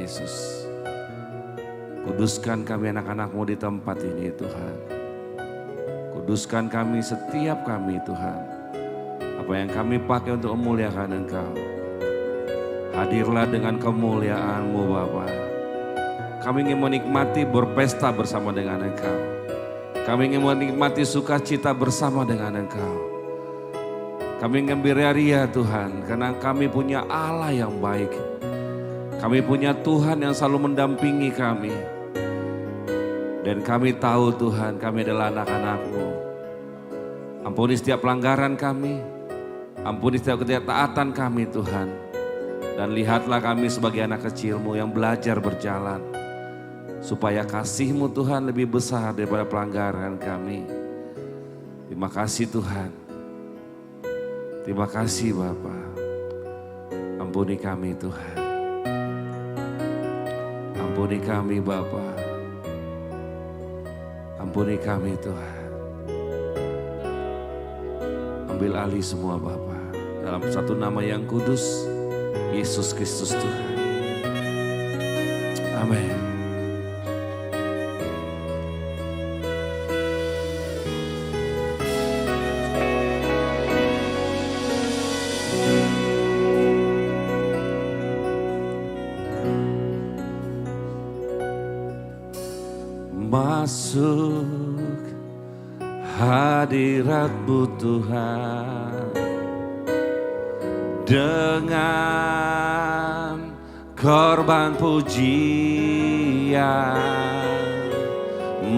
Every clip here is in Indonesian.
Yesus. Kuduskan kami anak-anak-Mu di tempat ini Tuhan. Kuduskan kami setiap kami Tuhan. Apa yang kami pakai untuk memuliakan Engkau. Hadirlah dengan kemuliaan-Mu Bapa. Kami ingin menikmati berpesta bersama dengan Engkau. Kami ingin menikmati sukacita bersama dengan Engkau. Kami ingin berria-ria Tuhan, karena kami punya Allah yang baik. Kami punya Tuhan yang selalu mendampingi kami. Dan kami tahu Tuhan, kami adalah anak-anak-Mu. Ampuni setiap pelanggaran kami. Ampuni setiap ketidaktaatan kami Tuhan. Dan lihatlah kami sebagai anak kecil-Mu yang belajar berjalan. Supaya kasih-Mu Tuhan lebih besar daripada pelanggaran kami. Terima kasih Tuhan. Terima kasih Bapa. Ampuni kami Tuhan. Ampuni kami Bapa. Ampuni kami Tuhan. Ambil alih semua Bapa. Dalam satu nama yang kudus, Yesus Kristus Tuhan. Amin. Masuk hadirat-Mu Tuhan dengan korban pujian.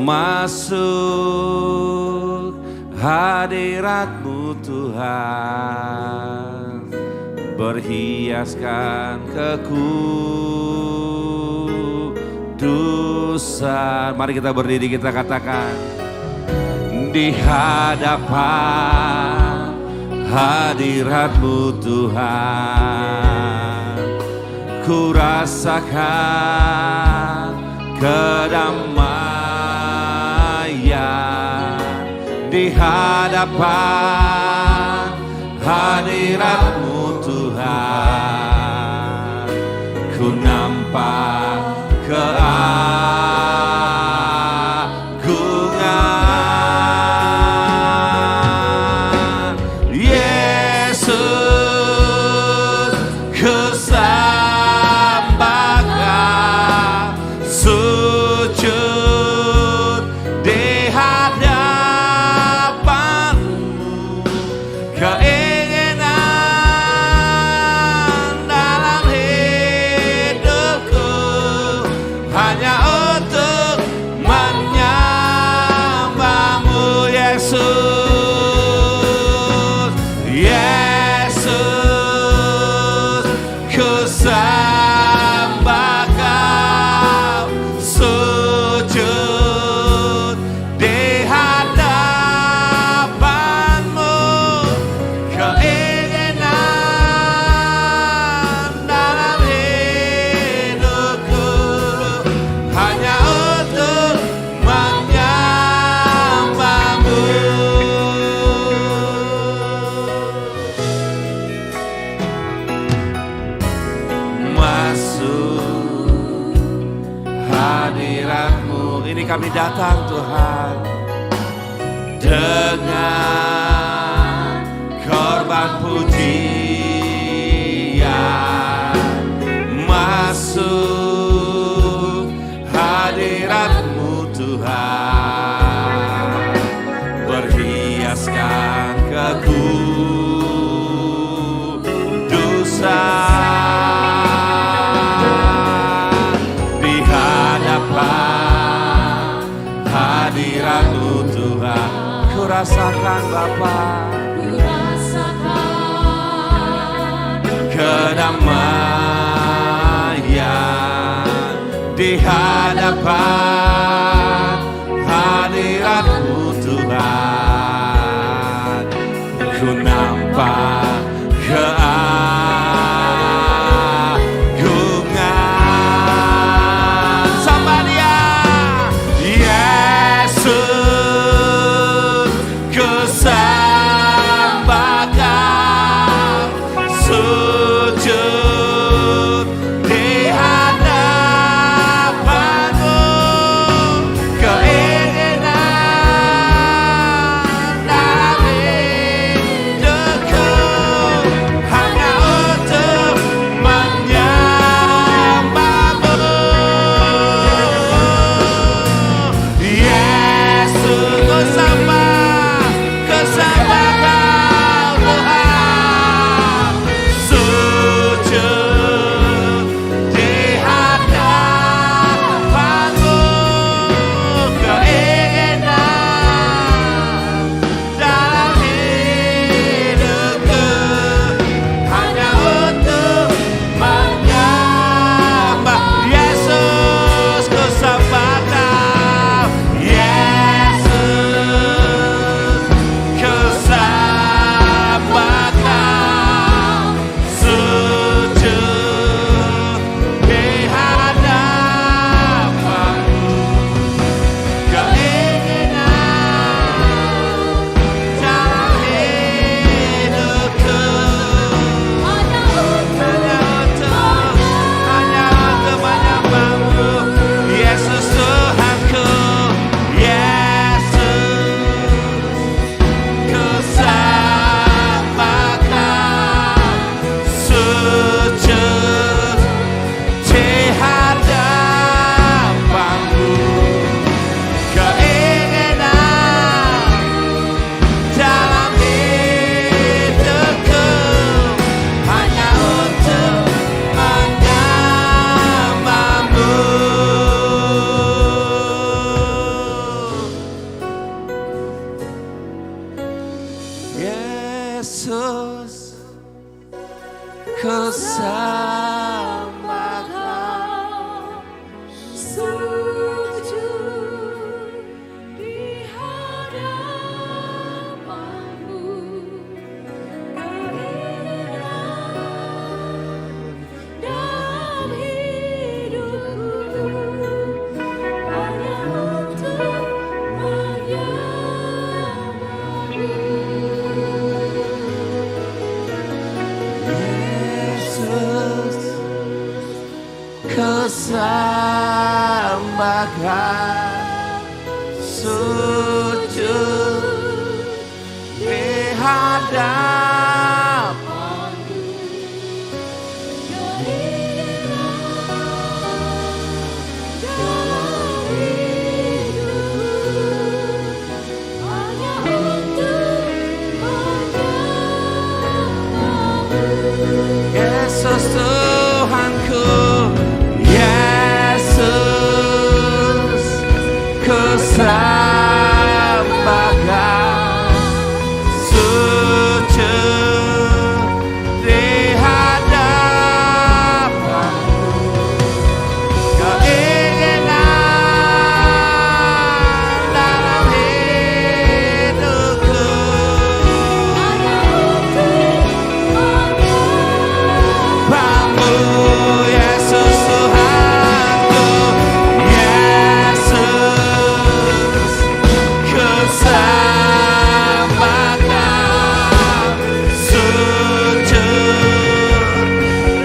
Masuk hadirat-Mu Tuhan, berhiaskan kekudusan. Mari kita berdiri, kita katakan, di hadapan hadirat-Mu Tuhan, ku rasakan kedamaian. Di hadapan hadirat-Mu Tuhan, ku nampak keagungan Yesus, kesambahkan sujud di hadapan-Mu, keinginan dalam hidupku hanya untuk menyembah-Mu Yesus. Yesus, ku sembah Kau, sujud di hadapan-Mu, keinginan dalam hidupku hanya untuk menyembah-Mu. Masuk hadirat-Mu, ini kami datang Tuhan dengan korban pujian. Masuk hadirat-Mu Tuhan, berhiaskan kekudusan. Di hadapan hadirat-Mu Tuhan, ku rasakan Bapa, kedamaian. Di hadapan hadirat-Mu Tuhan, ku nampak keagungan. Sembah Dia, Yesus, ku sembah Kau, sujud di hadapan-Mu, Kesembahkan sujud di hadapan-Mu. Dalam hidup hanya untuk menyembah-Mu. Yesus Tuhanku, Yesus, kesembahkan sujud di hadapan-Mu. Keinginan dalam hidupku Hanya untuk Bangmu, Yesus Tuhanku, Yesus, kesembahkan sujud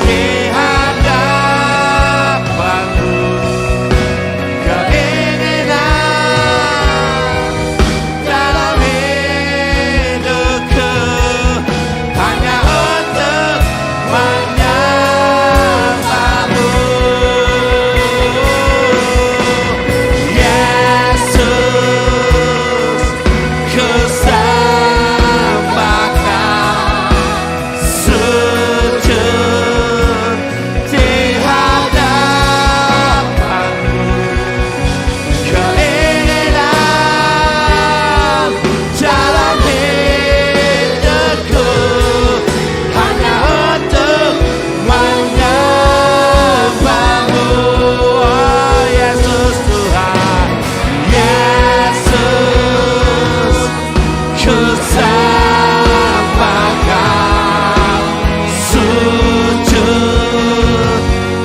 di hadapan-Mu. Keinginan dalam hidupku hanya untuk menyembah-Mu. Yesus, kesembahkan sujud di hadapan-Mu. Keinginan dalam hidupku hanya untuk menyembah-Mu. Oh Yesus Tuhan, Yesus, kesembahkan sujud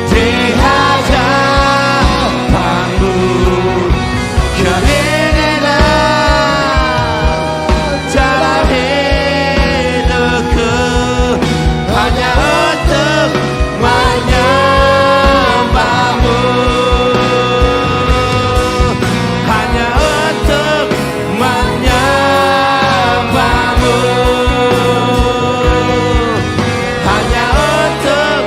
di hadapan-Mu. Keinginan dalam hidupku hanya untuk menyembah-Mu. Hanya untuk menyembah-Mu. Hanya untuk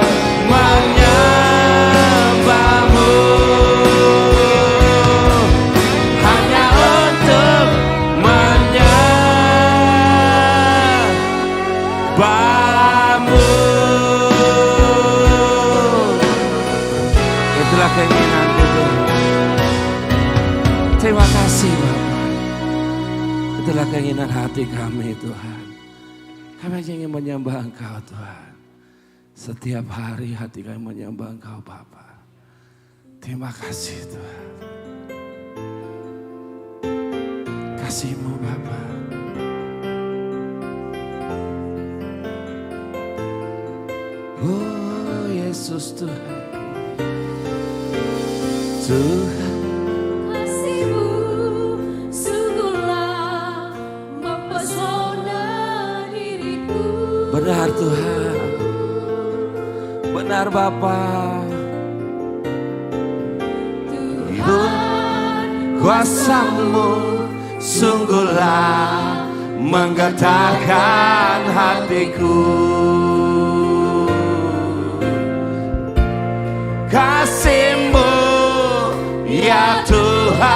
menyembah-Mu. Hanya untuk menyembah-Mu. Itulah keinginanku Tuhan. Terima kasih Bapak. Itulah keinginan hati kami Tuhan. Kami hanya ingin menyembah Engkau Tuhan. Setiap hari hati kami menyembah Engkau Bapa. Terima kasih Tuhan. Kasih-Mu Bapa. Oh Yesus Tuhan. Tuhan. kasih-Mu sungguhlah mempesona diriku. Benar Tuhan. Benar Bapa. Tuhan, Kuasa-Mu sungguhlah menggetarkan hatiku. Kasih-Mu ya Tuhan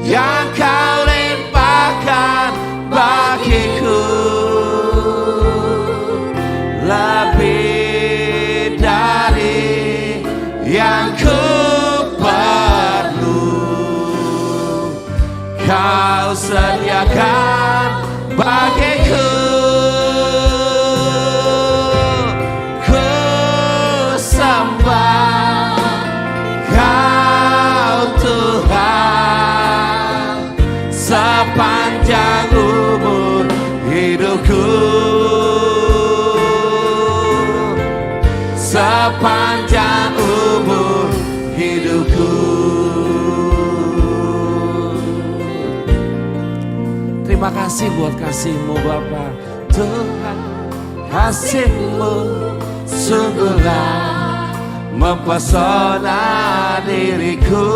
yang Kau limpahkan bagiku lebih dari yang ku perlu. Kau sediakan bagiku. Ku sembah Kau Tuhan sepanjang umur hidupku. Sepanjang umur hidupku. Terima kasih buat kasih-Mu Bapa. Tuhan, kasih-Mu sungguhlah mempesona diriku.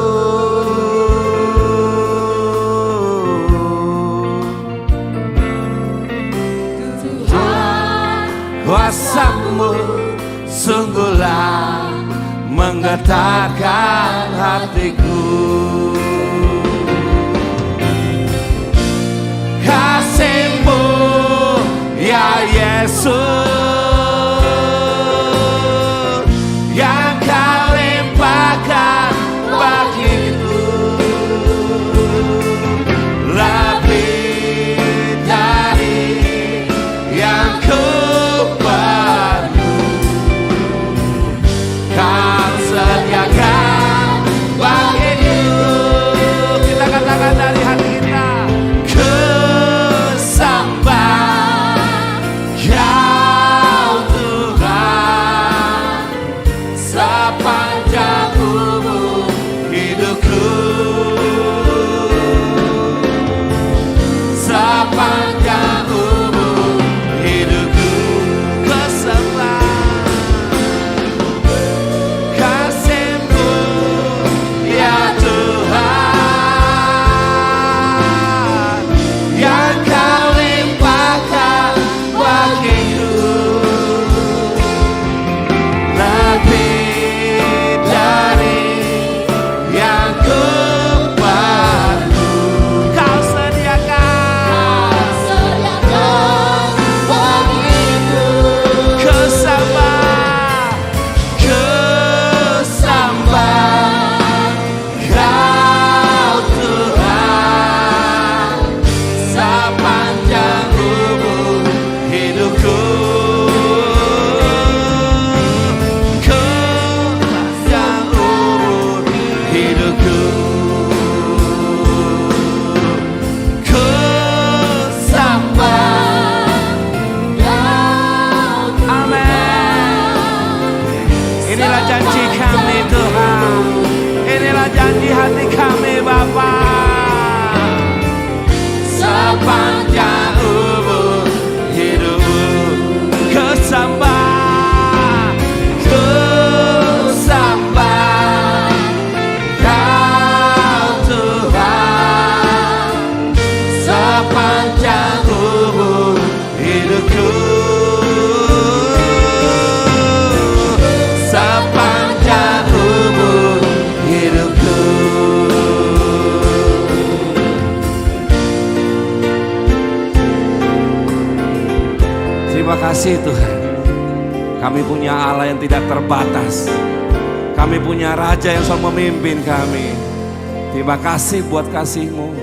Tuhan, Kuasamu sungguhlah menggetarkan hatiku. Kasih-Mu ya Yesus yang Kau limpahkan bagiku, lebih dari yang ku perlu. Kau sediakan bagiku. Kita katakan dari hati kita, ku sembah Kau Tuhan sepanjang umur hidupku, sepanjang umur hidupku. Ku sembah kasih-Mu ya Tuhan yang Kau limpahkan bagiku, lebih dari yang ku perlu. Kau sediakan bagiku. ku sembah Kau Tuhan sepanjang umur hidupku, sepanjang umur hidupku. Ku sembah. Amin. Inilah janji kami Tuhan, inilah janji hati kami Bapa. Sepanjang umur hidupku ku sembah, ku sembah Kau Tuhan sepanjang umur hidupku, sepanjang umur hidupku. Terima kasih Tuhan, kami punya Allah yang tidak terbatas. Kami punya Raja yang selalu memimpin kami. Terima kasih buat kasih-Mu.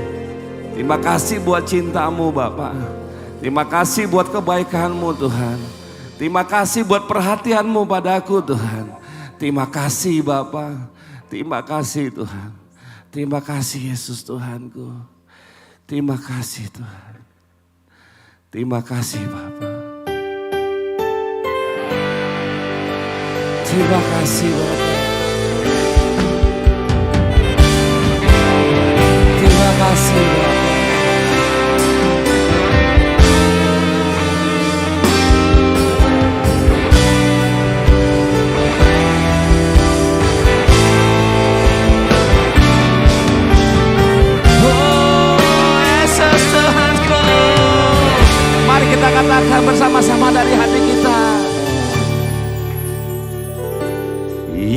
Terima kasih buat cinta-Mu Bapa. Terima kasih buat kebaikan-Mu Tuhan. Terima kasih buat perhatian-Mu padaku Tuhan. Terima kasih Bapa. Terima kasih Tuhan. Terima kasih Yesus Tuhanku. Terima kasih Tuhan. Terima kasih Bapa. Terima kasih Bapa. Terima kasih Bapa. Oh Yesus Tuhanku, mari kita katakan bersama-sama dari hati kita.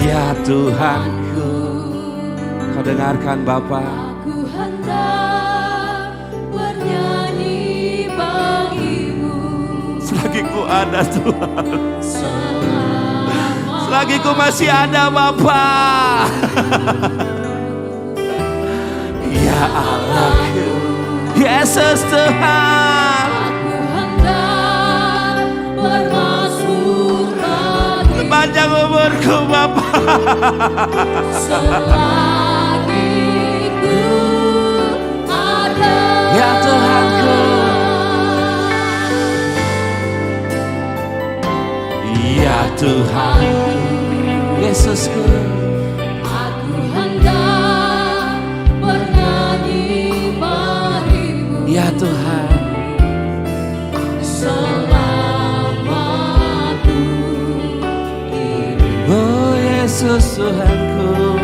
Ya Tuhanku, Kau dengarkan Bapa. Aku hendak bernyanyi bagimu Selagi ku ada Tuhan, selama selagi ku masih ada Bapa. Ya Allahku, Yesus Tuhan, aku hendak bermazmur lagi sepanjang umurku Bapa. selagi ku ada. Ya Tuhanku, ya Tuhan, Yesusku, Aku hendak bernyanyi bagimu ya Tuhan. selama Yesus Tuhanku.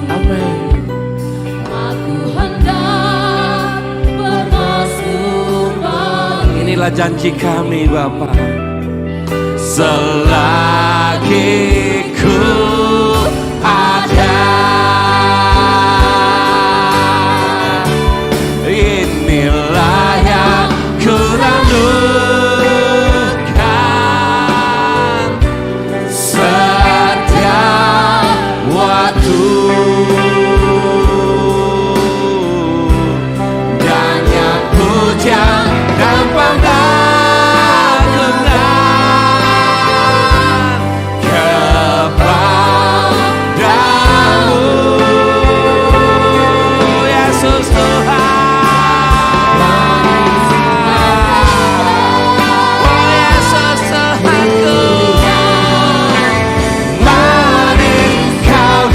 Amin. Aku hendak bermasuk bagi. Inilah janji kami Bapa. Selagi ku ada, inilah yang ku rindukan setiap waktu. Dan yang pujian dan pengagungan kepadamu, Yesus Tuhan. Oh Yesus Tuhanku, mari kau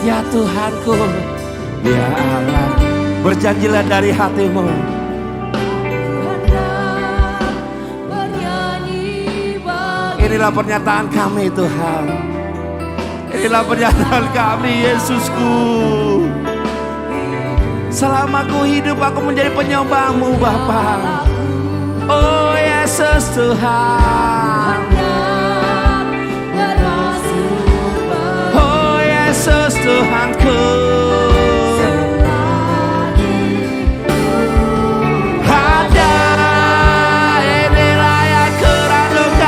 Ya Tuhanku, ya Allah, berjanjilah dari hatimu. Inilah pernyataan kami Tuhan. Inilah pernyataan kami Yesusku. Selama ku hidup aku menjadi penyembahmu Bapa. Oh Yesus Tuhan. Oh Yesus Tuhanku. Ada inilah yang ku rindukan.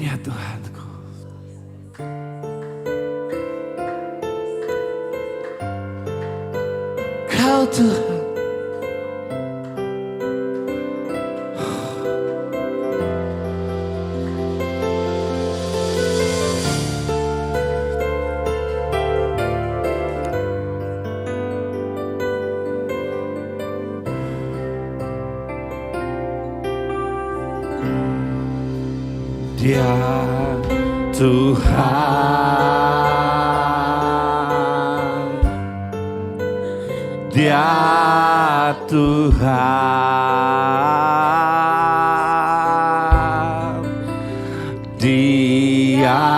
Ya Tuhanku. Kau Tuhan. Dia Tuhan, Dia Tuhan, Dia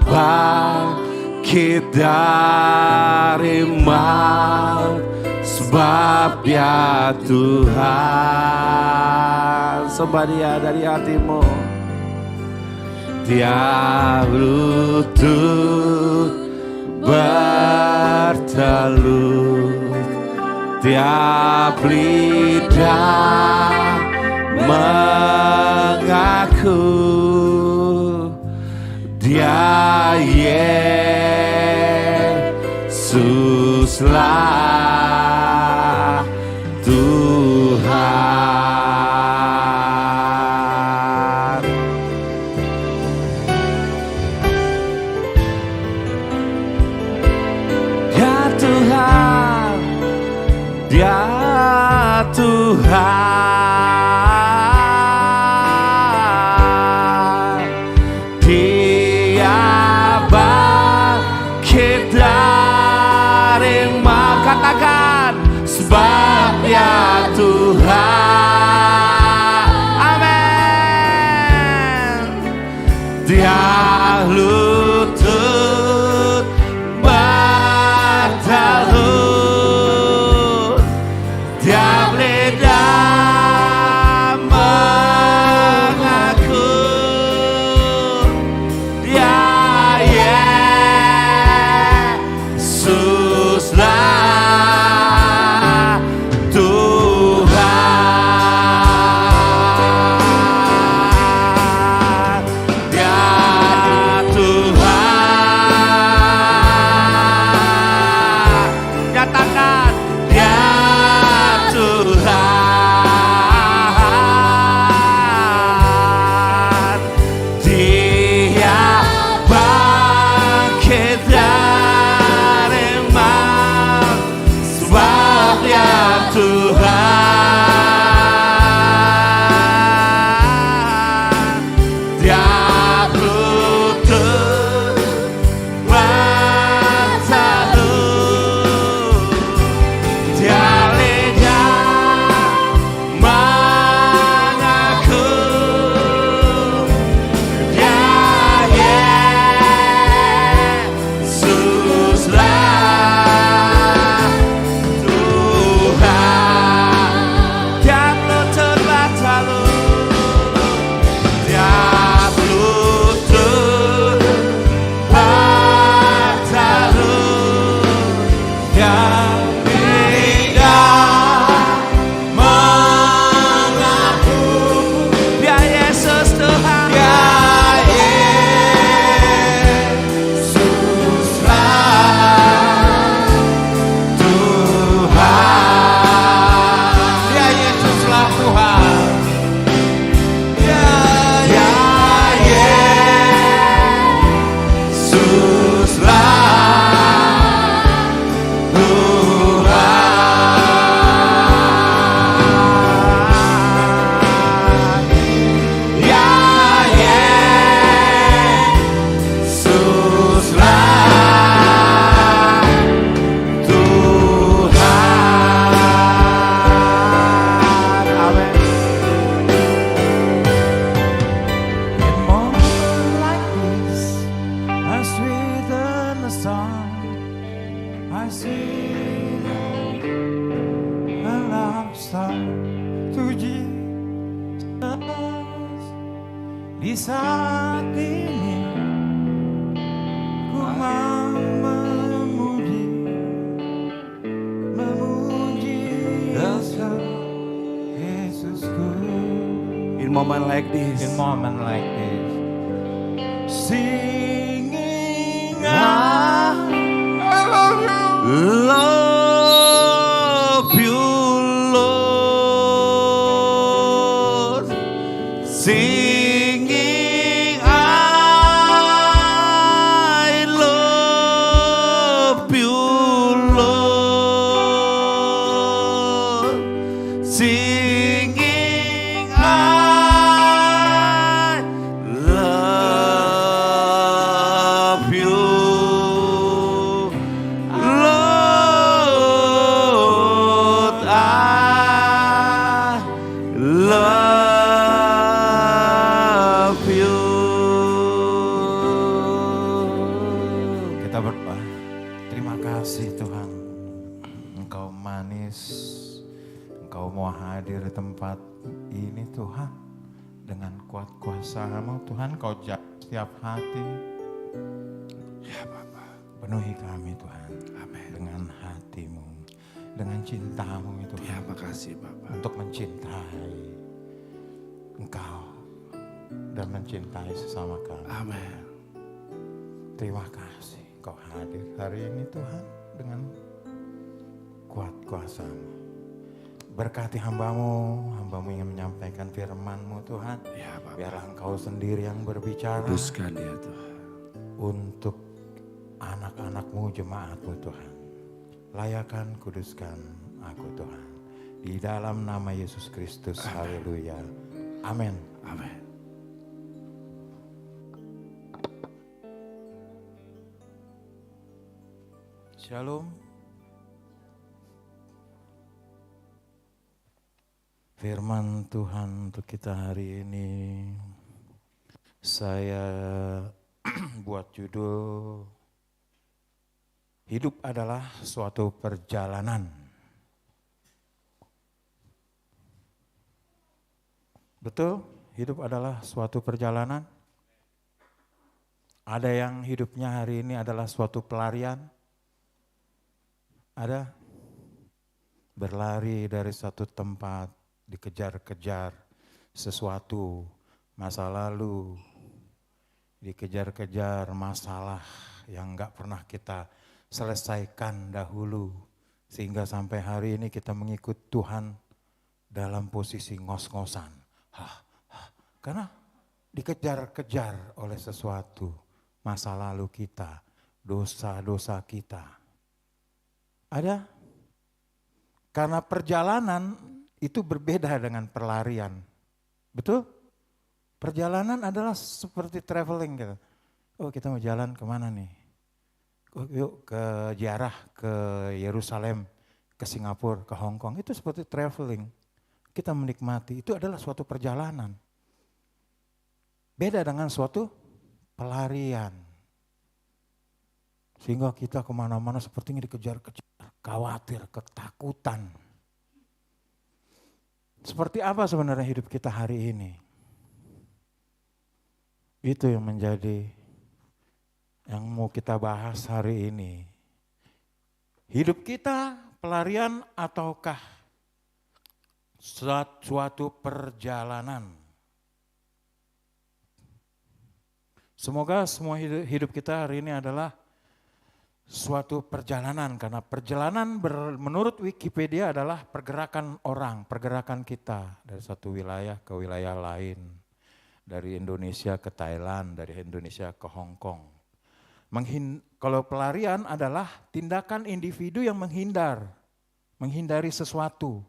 bangkit dari maut, sebab Dia Tuhan. Sembah Dia dari hatimu. Tiap lutut bertelut, tiap lidah mengaku Dia Yesuslah Tuhan. Dia Tuhan, Dia bangkit dari maut. Katakan, sebab Dia Tuhan. Amin. Dia lutut bertelut, tiap lidah mengaku Dia Yesuslah Tuhan. Dia Tuhan. Nyatakan, Dia Tuhan, Dia bangkit dari maut, sebab Dia Tuhan. Tiap lutut bertelut, tiap lidah mengaku Dia Yesuslah Tuhan. Tiap lutut bertelut, tiap lutut bertelut, tiap lidah mengaku Dia Yesus Tuhan. Dia Yesuslah Tuhan. Dia Yesuslah Tuhan. Dia Yesuslah Tuhan. Dia Yesuslah Tuhan. Amin. In moments like this, as within the song, I sing a love song to Jesus. Di saat ini, ku mau memuji Yesusku. In moment like this, In moment like this, Singing love you, Lord. Singing I love you, Lord. Singing I love you, Lord. I love you. Kita berdoa. Terima kasih Tuhan. Engkau manis. Engkau mau hadir di tempat ini Tuhan. Dengan kuat kuasa-Mu Tuhan, Kau jaga setiap hati. Ya Bapa. Penuhi kami Tuhan. Amin. Dengan hati-Mu. Dengan cinta-Mu itu Ya makasih Bapa. untuk mencintai Engkau dan mencintai sesama kami. Amin. Terima kasih Kau hadir hari ini Tuhan dengan kuat kuasa-Mu. Berkati hamba-Mu ingin menyampaikan firman-Mu Tuhan. Ya Bapa. Biarlah Engkau sendiri yang berbicara Kuduskan dia Tuhan. untuk anak-anak-Mu, jemaat-Mu Tuhan. Layakan, kuduskan aku Tuhan. Di dalam nama Yesus Kristus, haleluya. Amin. Amin. Shalom. Firman Tuhan untuk kita hari ini saya buat judul Hidup adalah suatu perjalanan. Betul? Hidup adalah suatu perjalanan. Ada yang hidupnya hari ini adalah suatu pelarian. Ada berlari dari satu tempat, dikejar-kejar sesuatu, masa lalu, dikejar-kejar masalah yang gak pernah kita selesaikan dahulu. Sehingga sampai hari ini kita mengikut Tuhan dalam posisi ngos-ngosan. Karena dikejar-kejar oleh sesuatu, masa lalu kita, dosa-dosa kita. Ada? Karena perjalanan itu berbeda dengan pelarian. Betul? Perjalanan adalah seperti traveling gitu. Oh kita mau jalan kemana nih? Oh, yuk ke ziarah ke Yerusalem, ke Singapura, ke Hong Kong. Itu seperti traveling. Kita menikmati, itu adalah suatu perjalanan. Beda dengan suatu pelarian. Sehingga kita kemana-mana sepertinya dikejar-kejar, khawatir, ketakutan. Seperti apa sebenarnya hidup kita hari ini? Itu yang menjadi, yang mau kita bahas hari ini. Hidup kita pelarian ataukah suatu perjalanan? Semoga semua hidup kita hari ini adalah suatu perjalanan, karena perjalanan menurut Wikipedia adalah pergerakan orang, pergerakan kita dari satu wilayah ke wilayah lain, dari Indonesia ke Thailand, dari Indonesia ke Hong Kong. Kalau pelarian adalah tindakan individu yang menghindari sesuatu.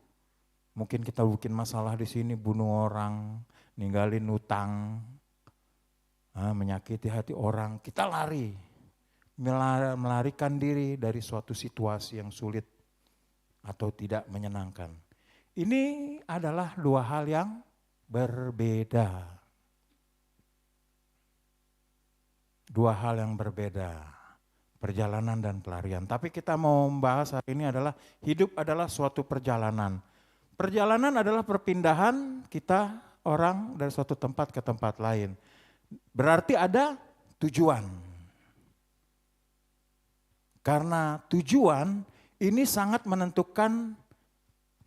Mungkin kita bikin masalah di sini, bunuh orang, ninggalin utang, menyakiti hati orang, kita lari. Melarikan diri dari suatu situasi yang sulit atau tidak menyenangkan. Ini adalah dua hal yang berbeda. Dua hal yang berbeda, perjalanan dan pelarian. Tapi kita mau membahas hari ini adalah hidup adalah suatu perjalanan. Perjalanan adalah perpindahan kita orang dari suatu tempat ke tempat lain. Berarti ada tujuan. Karena tujuan ini sangat menentukan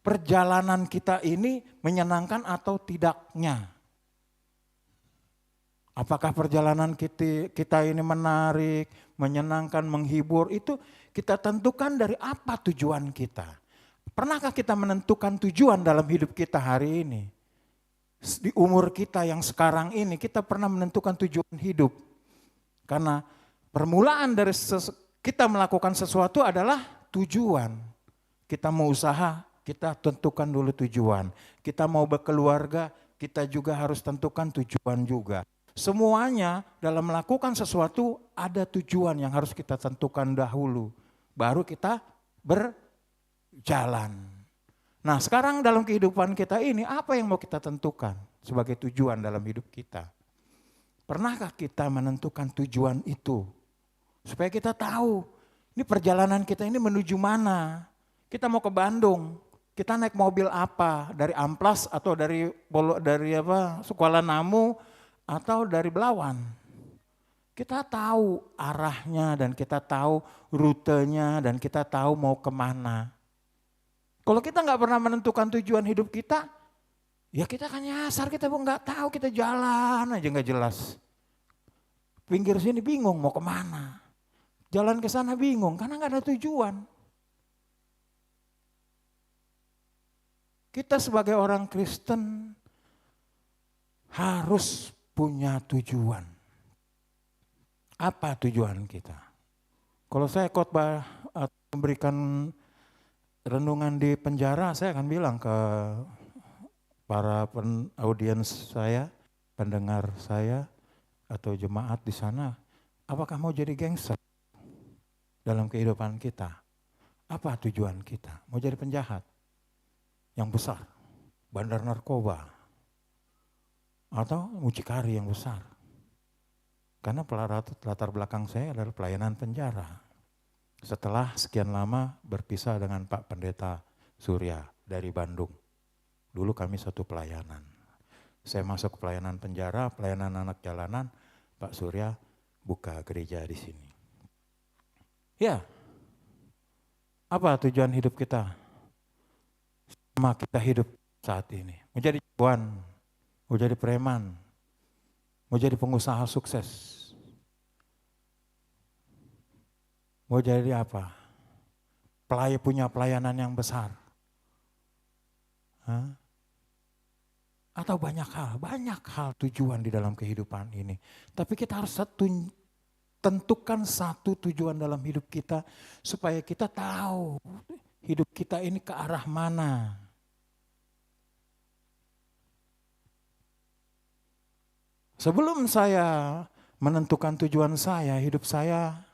perjalanan kita ini menyenangkan atau tidaknya. Apakah perjalanan kita ini menarik, menyenangkan, menghibur, itu kita tentukan dari apa tujuan kita. Pernahkah kita menentukan tujuan dalam hidup kita hari ini? Di umur kita yang sekarang ini kita pernah menentukan tujuan hidup. Karena permulaan dari kita melakukan sesuatu adalah tujuan. Kita mau usaha, kita tentukan dulu tujuan. Kita mau berkeluarga, kita juga harus tentukan tujuan juga. Semuanya dalam melakukan sesuatu ada tujuan yang harus kita tentukan dahulu. Baru kita berjalan. Nah sekarang dalam kehidupan kita ini apa yang mau kita tentukan sebagai tujuan dalam hidup kita? Pernahkah kita menentukan tujuan itu? Supaya kita tahu ini perjalanan kita ini menuju mana. Kita mau ke Bandung, kita naik mobil apa? Dari Amplas atau dari Kuala Namu atau dari Belawan. Kita tahu arahnya dan kita tahu rutenya dan kita tahu mau kemana. Kalau kita nggak pernah menentukan tujuan hidup kita, ya kita akan nyasar, kita nggak tahu, kita jalan aja nggak jelas. Pinggir sini bingung mau kemana. Jalan ke sana bingung karena nggak ada tujuan. Kita sebagai orang Kristen harus punya tujuan. Apa tujuan kita? Kalau saya khotbah atau memberikan renungan di penjara, saya akan bilang ke para audiens saya, pendengar saya, atau jemaat di sana, apakah mau jadi gangster dalam kehidupan kita? Apa tujuan kita? Mau jadi penjahat yang besar, bandar narkoba, atau mucikari yang besar? Karena latar belakang saya adalah pelayanan penjara. Setelah sekian lama berpisah dengan Pak Pendeta Surya dari Bandung. Dulu kami satu pelayanan. Saya masuk pelayanan penjara, pelayanan anak jalanan, Pak Surya buka gereja di sini. Ya, apa tujuan hidup kita? Sama kita hidup saat ini. Mau jadi jagoan, mau jadi preman, mau jadi pengusaha sukses. Mau jadi apa? Punya pelayanan yang besar. Hah? Atau banyak hal tujuan di dalam kehidupan ini. Tapi kita harus tentukan satu tujuan dalam hidup kita supaya kita tahu hidup kita ini ke arah mana. Sebelum saya menentukan tujuan saya, hidup saya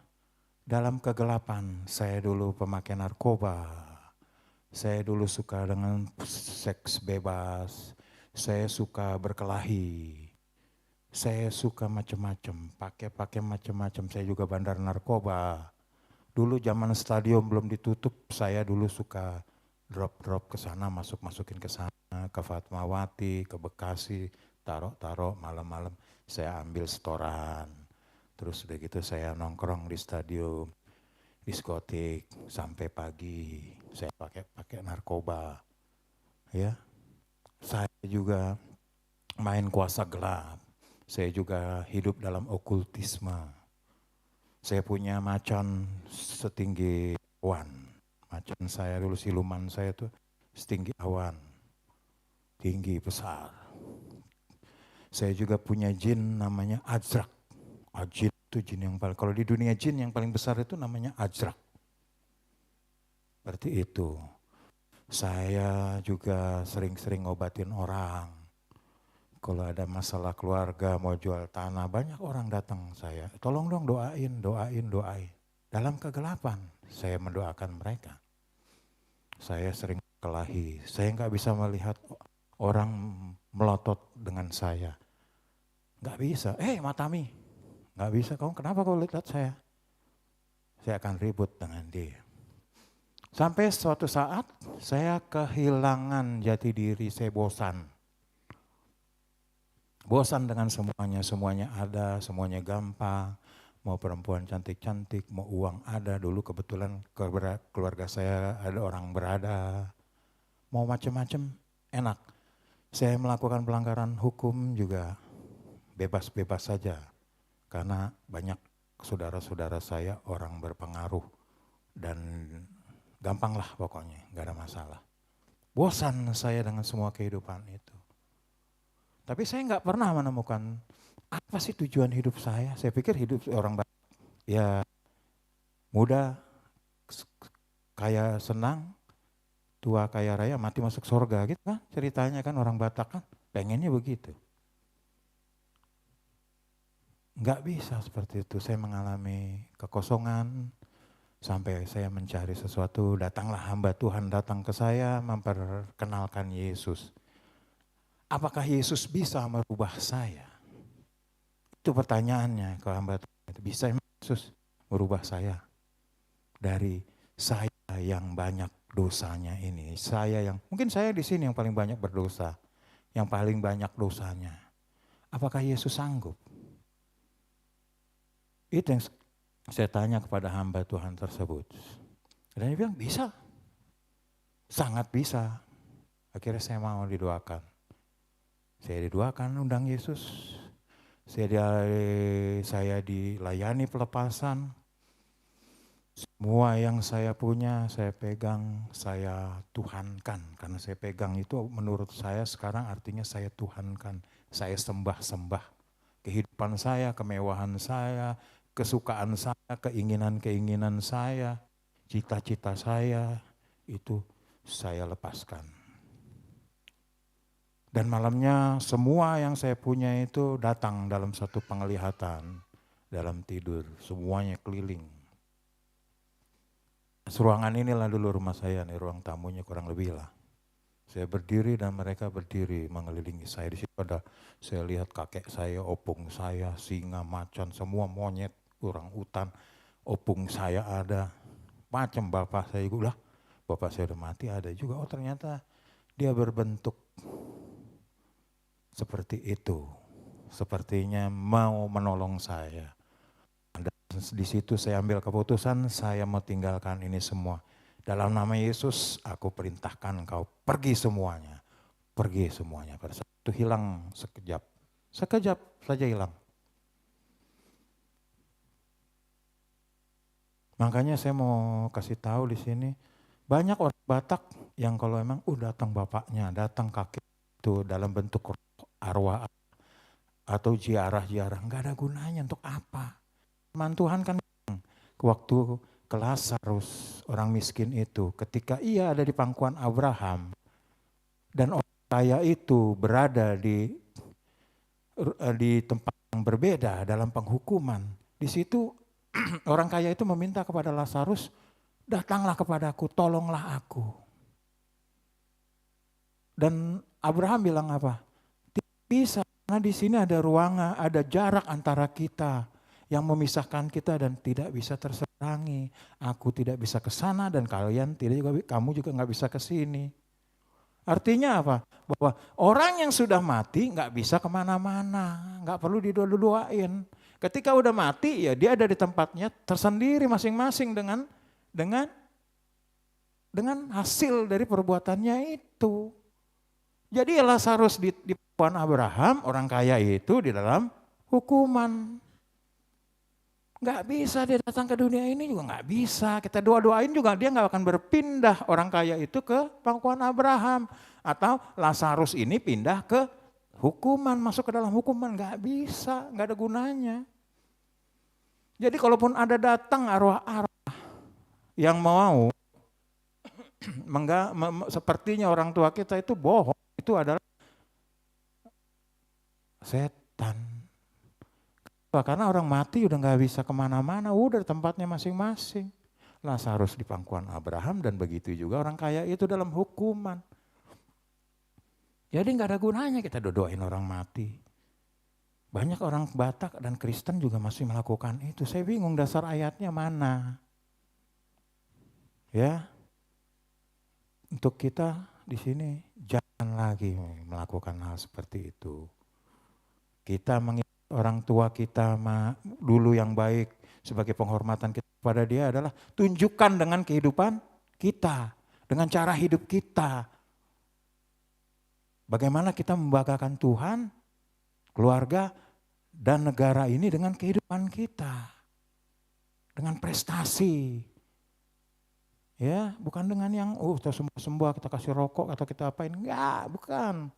dalam kegelapan. Saya dulu pemakai narkoba. Saya dulu suka dengan seks bebas. Saya suka berkelahi. Saya suka macam-macam, pakai macam-macam. Saya juga bandar narkoba. Dulu zaman stadion belum ditutup, saya dulu suka drop ke sana, masukin ke sana, ke Fatmawati, ke Bekasi, taruh malam-malam. Saya ambil setoran. Terus udah gitu saya nongkrong di stadion, diskotik sampai pagi. Saya pakai narkoba. Ya. Saya juga main kuasa gelap. Saya juga hidup dalam okultisme. Saya punya macan setinggi awan. Macan saya dulu, siluman saya tuh setinggi awan. Tinggi, besar. Saya juga punya jin namanya Ajrak. Jin itu jin yang paling, kalau di dunia jin yang paling besar itu namanya Ajrak. Seperti itu. Saya juga sering-sering ngobatin orang. Kalau ada masalah keluarga, mau jual tanah, banyak orang datang saya. Tolong dong doain. Dalam kegelapan, saya mendoakan mereka. Saya sering kelahi. Saya nggak bisa melihat orang melotot dengan saya. Nggak bisa. Matami. Nggak bisa. Kamu kenapa kau lihat saya? Saya akan ribut dengan dia. Sampai suatu saat saya kehilangan jati diri, saya bosan. Bosan dengan semuanya ada, semuanya gampang. Mau perempuan cantik-cantik, mau uang ada. Dulu kebetulan keluarga saya ada orang berada. Mau macam-macam enak. Saya melakukan pelanggaran hukum juga bebas-bebas saja. Karena banyak saudara-saudara saya orang berpengaruh dan gampang lah pokoknya, gak ada masalah. Bosan saya dengan semua kehidupan itu. Tapi saya gak pernah menemukan apa sih tujuan hidup saya. Saya pikir hidup orang ya muda, kaya senang, tua kaya raya, mati masuk surga gitu kan. Ceritanya kan orang Batak kan pengennya begitu. Enggak bisa seperti itu, saya mengalami kekosongan sampai saya mencari sesuatu, datanglah hamba Tuhan datang ke saya memperkenalkan Yesus. Apakah Yesus bisa merubah saya? Itu pertanyaannya ke hamba Tuhan, bisa Yesus merubah saya? Dari saya yang banyak dosanya ini, mungkin saya di sini yang paling banyak berdosa, yang paling banyak dosanya. Apakah Yesus sanggup? Itu yang saya tanya kepada hamba Tuhan tersebut. Dan dia bilang bisa, sangat bisa. Akhirnya saya mau didoakan. Saya didoakan undang Yesus. Saya dilayani pelepasan. Semua yang saya punya saya pegang, saya tuhankan. Karena saya pegang itu menurut saya sekarang artinya saya tuhankan. Saya sembah-sembah. Kehidupan saya, kemewahan saya, kesukaan saya, keinginan-keinginan saya, cita-cita saya, itu saya lepaskan. Dan malamnya semua yang saya punya itu datang dalam satu penglihatan, dalam tidur, semuanya keliling. Ruangan inilah dulu rumah saya nih, ruang tamunya kurang lebih lah. Saya berdiri dan mereka berdiri mengelilingi saya. Di situ ada, saya lihat kakek saya, opung saya, singa, macan, semua monyet, orang hutan, opung saya ada, macam bapak saya juga, bapak saya udah mati ada juga. Oh ternyata dia berbentuk seperti itu, sepertinya mau menolong saya. Dan di situ saya ambil keputusan, saya mau tinggalkan ini semua. Dalam nama Yesus aku perintahkan engkau pergi semuanya. Pergi semuanya. Pada saat itu hilang sekejap. Sekejap saja hilang. Makanya saya mau kasih tahu di sini, banyak orang Batak yang kalau emang datang bapaknya, datang kakek itu dalam bentuk arwah atau ziarah-ziarah, enggak ada gunanya, untuk apa? Firman Tuhan kan waktu ke Lazarus, orang miskin itu, ketika ia ada di pangkuan Abraham dan orang kaya itu berada di tempat yang berbeda dalam penghukuman, di situ orang kaya itu meminta kepada Lazarus, datanglah kepadaku, tolonglah aku. Dan Abraham bilang apa? Tidak bisa, karena di sini ada ruangan, ada jarak antara kita yang memisahkan kita dan tidak bisa terseberangi. Aku tidak bisa ke sana dan kamu juga nggak bisa ke sini. Artinya apa? Bahwa orang yang sudah mati nggak bisa kemana-mana, nggak perlu didua-duain. Ketika udah mati ya dia ada di tempatnya tersendiri masing-masing dengan hasil dari perbuatannya itu. Jadi Lazarus di pangkuan Abraham, orang kaya itu di dalam hukuman. Nggak bisa dia datang ke dunia ini juga nggak bisa. Kita doain juga dia nggak akan berpindah orang kaya itu ke pangkuan Abraham. Atau Lazarus ini pindah ke hukuman, masuk ke dalam hukuman, nggak bisa, nggak ada gunanya. Jadi kalaupun ada datang arwah-arwah yang mau, sepertinya orang tua kita itu bohong, itu adalah setan. Karena orang mati udah nggak bisa kemana-mana, udah tempatnya masing-masing. Lazarus di pangkuan Abraham dan begitu juga orang kaya itu dalam hukuman. Jadi nggak ada gunanya kita doain orang mati. Banyak orang Batak dan Kristen juga masih melakukan itu. Saya bingung dasar ayatnya mana. Ya, untuk kita di sini jangan lagi melakukan hal seperti itu. Kita orang tua kita dulu yang baik, sebagai penghormatan kita kepada dia adalah tunjukkan dengan kehidupan kita, dengan cara hidup kita. Bagaimana kita membanggakan Tuhan, keluarga, dan negara ini dengan kehidupan kita. Dengan prestasi. Ya, bukan dengan yang kita sembah-sembah, kita kasih rokok atau kita apain. Enggak, bukan.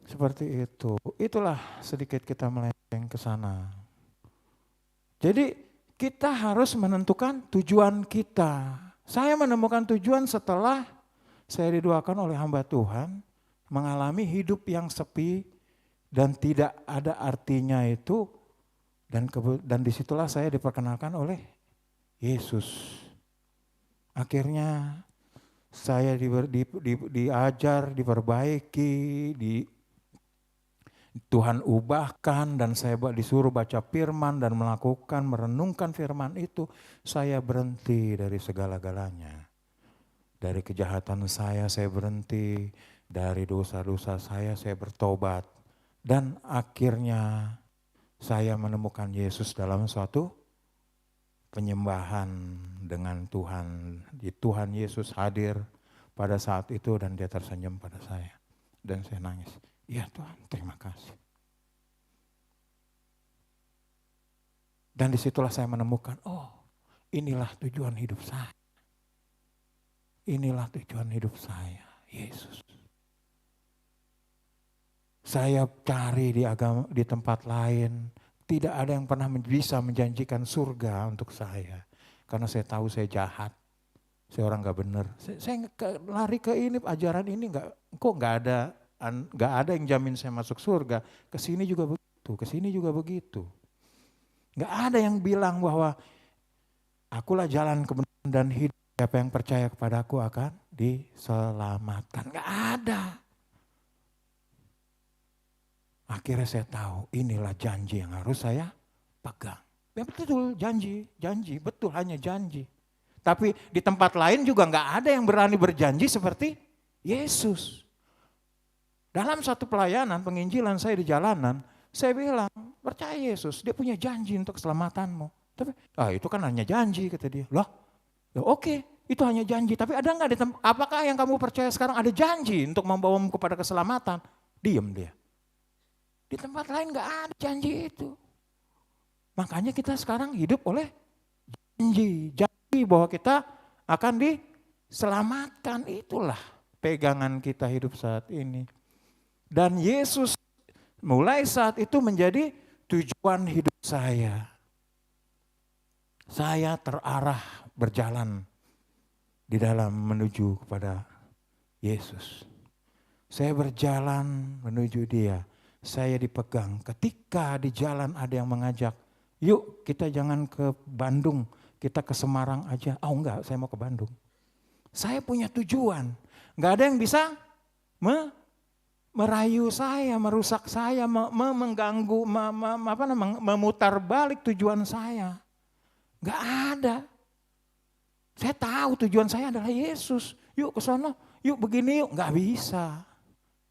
Seperti itu. Itulah sedikit kita melenceng ke sana. Jadi kita harus menentukan tujuan kita. Saya menemukan tujuan setelah saya didoakan oleh hamba Tuhan, mengalami hidup yang sepi dan tidak ada artinya itu, dan disitulah saya diperkenalkan oleh Yesus. Akhirnya saya diajar, diperbaiki, Tuhan ubahkan, dan saya disuruh baca firman dan merenungkan firman itu. Saya berhenti dari segala-galanya. Dari kejahatan saya berhenti, dari dosa-dosa saya bertobat. Dan akhirnya saya menemukan Yesus dalam suatu penyembahan dengan Tuhan. Tuhan Yesus hadir pada saat itu dan dia tersenyum pada saya. Dan saya nangis. Ya Tuhan, terima kasih. Dan disitulah saya menemukan, inilah tujuan hidup saya. Inilah tujuan hidup saya, Yesus. Saya cari di tempat lain, tidak ada yang pernah bisa menjanjikan surga untuk saya. Karena saya tahu saya jahat, saya orang gak benar. Saya lari ke ini, ajaran ini gak ada yang jamin saya masuk surga. Kesini juga begitu, kesini juga begitu. Gak ada yang bilang bahwa akulah jalan kebenaran dan hidup. Siapa yang percaya kepadaku akan diselamatkan. Gak ada. Akhirnya saya tahu inilah janji yang harus saya pegang. Ya betul, janji, betul hanya janji. Tapi di tempat lain juga gak ada yang berani berjanji seperti Yesus. Dalam satu pelayanan penginjilan saya di jalanan, saya bilang, percaya Yesus, dia punya janji untuk keselamatanmu. Tapi itu kan hanya janji, kata dia. Loh, oke, itu hanya janji. Tapi ada enggak apakah yang kamu percaya sekarang ada janji untuk membawamu kepada keselamatan? Diam dia. Di tempat lain enggak ada janji itu. Makanya kita sekarang hidup oleh janji bahwa kita akan diselamatkan. Itulah pegangan kita hidup saat ini. Dan Yesus mulai saat itu menjadi tujuan hidup saya. Saya terarah berjalan di dalam menuju kepada Yesus. Saya berjalan menuju dia. Saya dipegang. Ketika di jalan ada yang mengajak, yuk kita jangan ke Bandung, kita ke Semarang aja. Enggak, saya mau ke Bandung. Saya punya tujuan. Enggak ada yang bisa merayu saya, merusak saya, mengganggu, memutar balik tujuan saya. Enggak ada. Saya tahu tujuan saya adalah Yesus. Yuk ke sana, yuk begini yuk. Enggak bisa.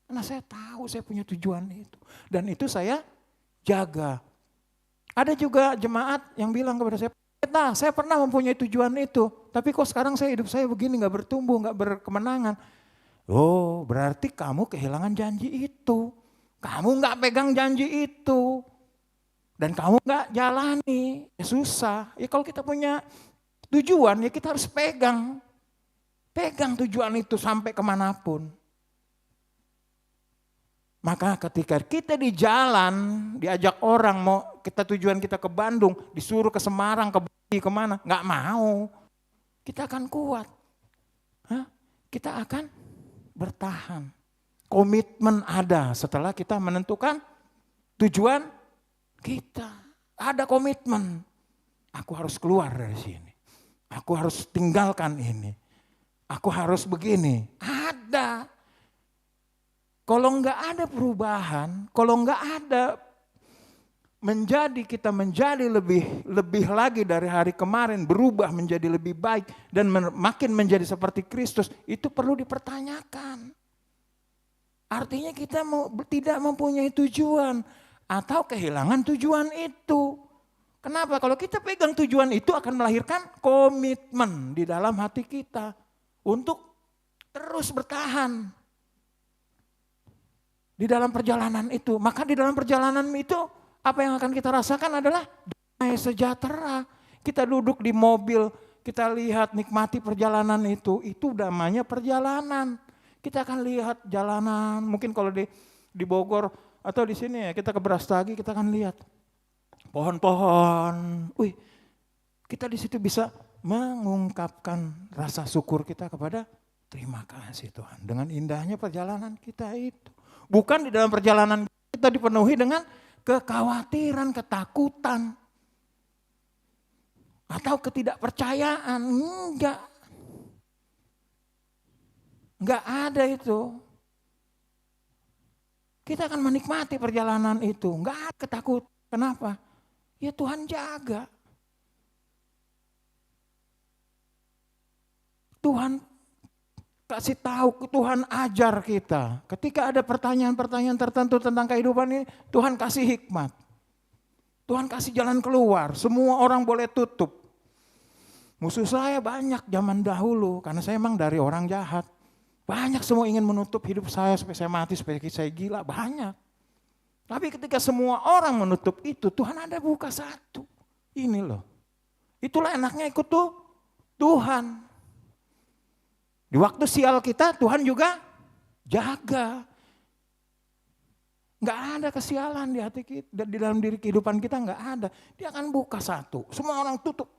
Karena saya tahu saya punya tujuan itu. Dan itu saya jaga. Ada juga jemaat yang bilang kepada saya, saya pernah mempunyai tujuan itu. Tapi kok sekarang hidup saya begini, enggak bertumbuh, enggak berkemenangan. Berarti kamu kehilangan janji itu. Kamu enggak pegang janji itu. Dan kamu enggak jalani. Ya susah. Ya kalau kita punya tujuan ya kita harus pegang. Pegang tujuan itu sampai kemanapun. Maka ketika kita di jalan, diajak orang tujuan kita ke Bandung, disuruh ke Semarang, ke Bali, kemana, nggak mau. Kita akan kuat. Kita akan bertahan. Komitmen ada setelah kita menentukan tujuan kita. Ada komitmen. Aku harus keluar dari sini. Aku harus tinggalkan ini. Aku harus begini. Ada. Kalau enggak ada perubahan, kalau enggak ada kita menjadi lebih lagi dari hari kemarin, berubah menjadi lebih baik dan makin menjadi seperti Kristus, itu perlu dipertanyakan. Artinya kita tidak mempunyai tujuan atau kehilangan tujuan itu. Kenapa? Kalau kita pegang tujuan itu akan melahirkan komitmen di dalam hati kita untuk terus bertahan. Di dalam perjalanan itu, maka di dalam perjalanan itu apa yang akan kita rasakan adalah damai sejahtera. Kita duduk di mobil, kita lihat nikmati perjalanan itu namanya perjalanan. Kita akan lihat jalanan, mungkin kalau di Bogor atau di sini ya kita ke Brastagi kita akan lihat pohon-pohon. Wih, kita di situ bisa mengungkapkan rasa syukur kita kepada terima kasih Tuhan dengan indahnya perjalanan kita itu. Bukan di dalam perjalanan kita dipenuhi dengan kekhawatiran, ketakutan, atau ketidakpercayaan. Enggak ada itu. Kita akan menikmati perjalanan itu, enggak ada ketakutan. Kenapa? Ya Tuhan jaga. Tuhan kasih tahu, Tuhan ajar kita. Ketika ada pertanyaan-pertanyaan tertentu tentang kehidupan ini, Tuhan kasih hikmat. Tuhan kasih jalan keluar, semua orang boleh tutup. Musuh saya banyak zaman dahulu, karena saya emang dari orang jahat. Banyak semua ingin menutup hidup saya supaya saya mati, supaya saya gila, banyak. Tapi ketika semua orang menutup itu, Tuhan ada buka satu. Ini loh, itulah enaknya ikut tuh Tuhan. Di waktu sial kita Tuhan juga jaga. Enggak ada kesialan di hati kita, di dalam diri kehidupan kita enggak ada. Dia akan buka satu, semua orang tutup.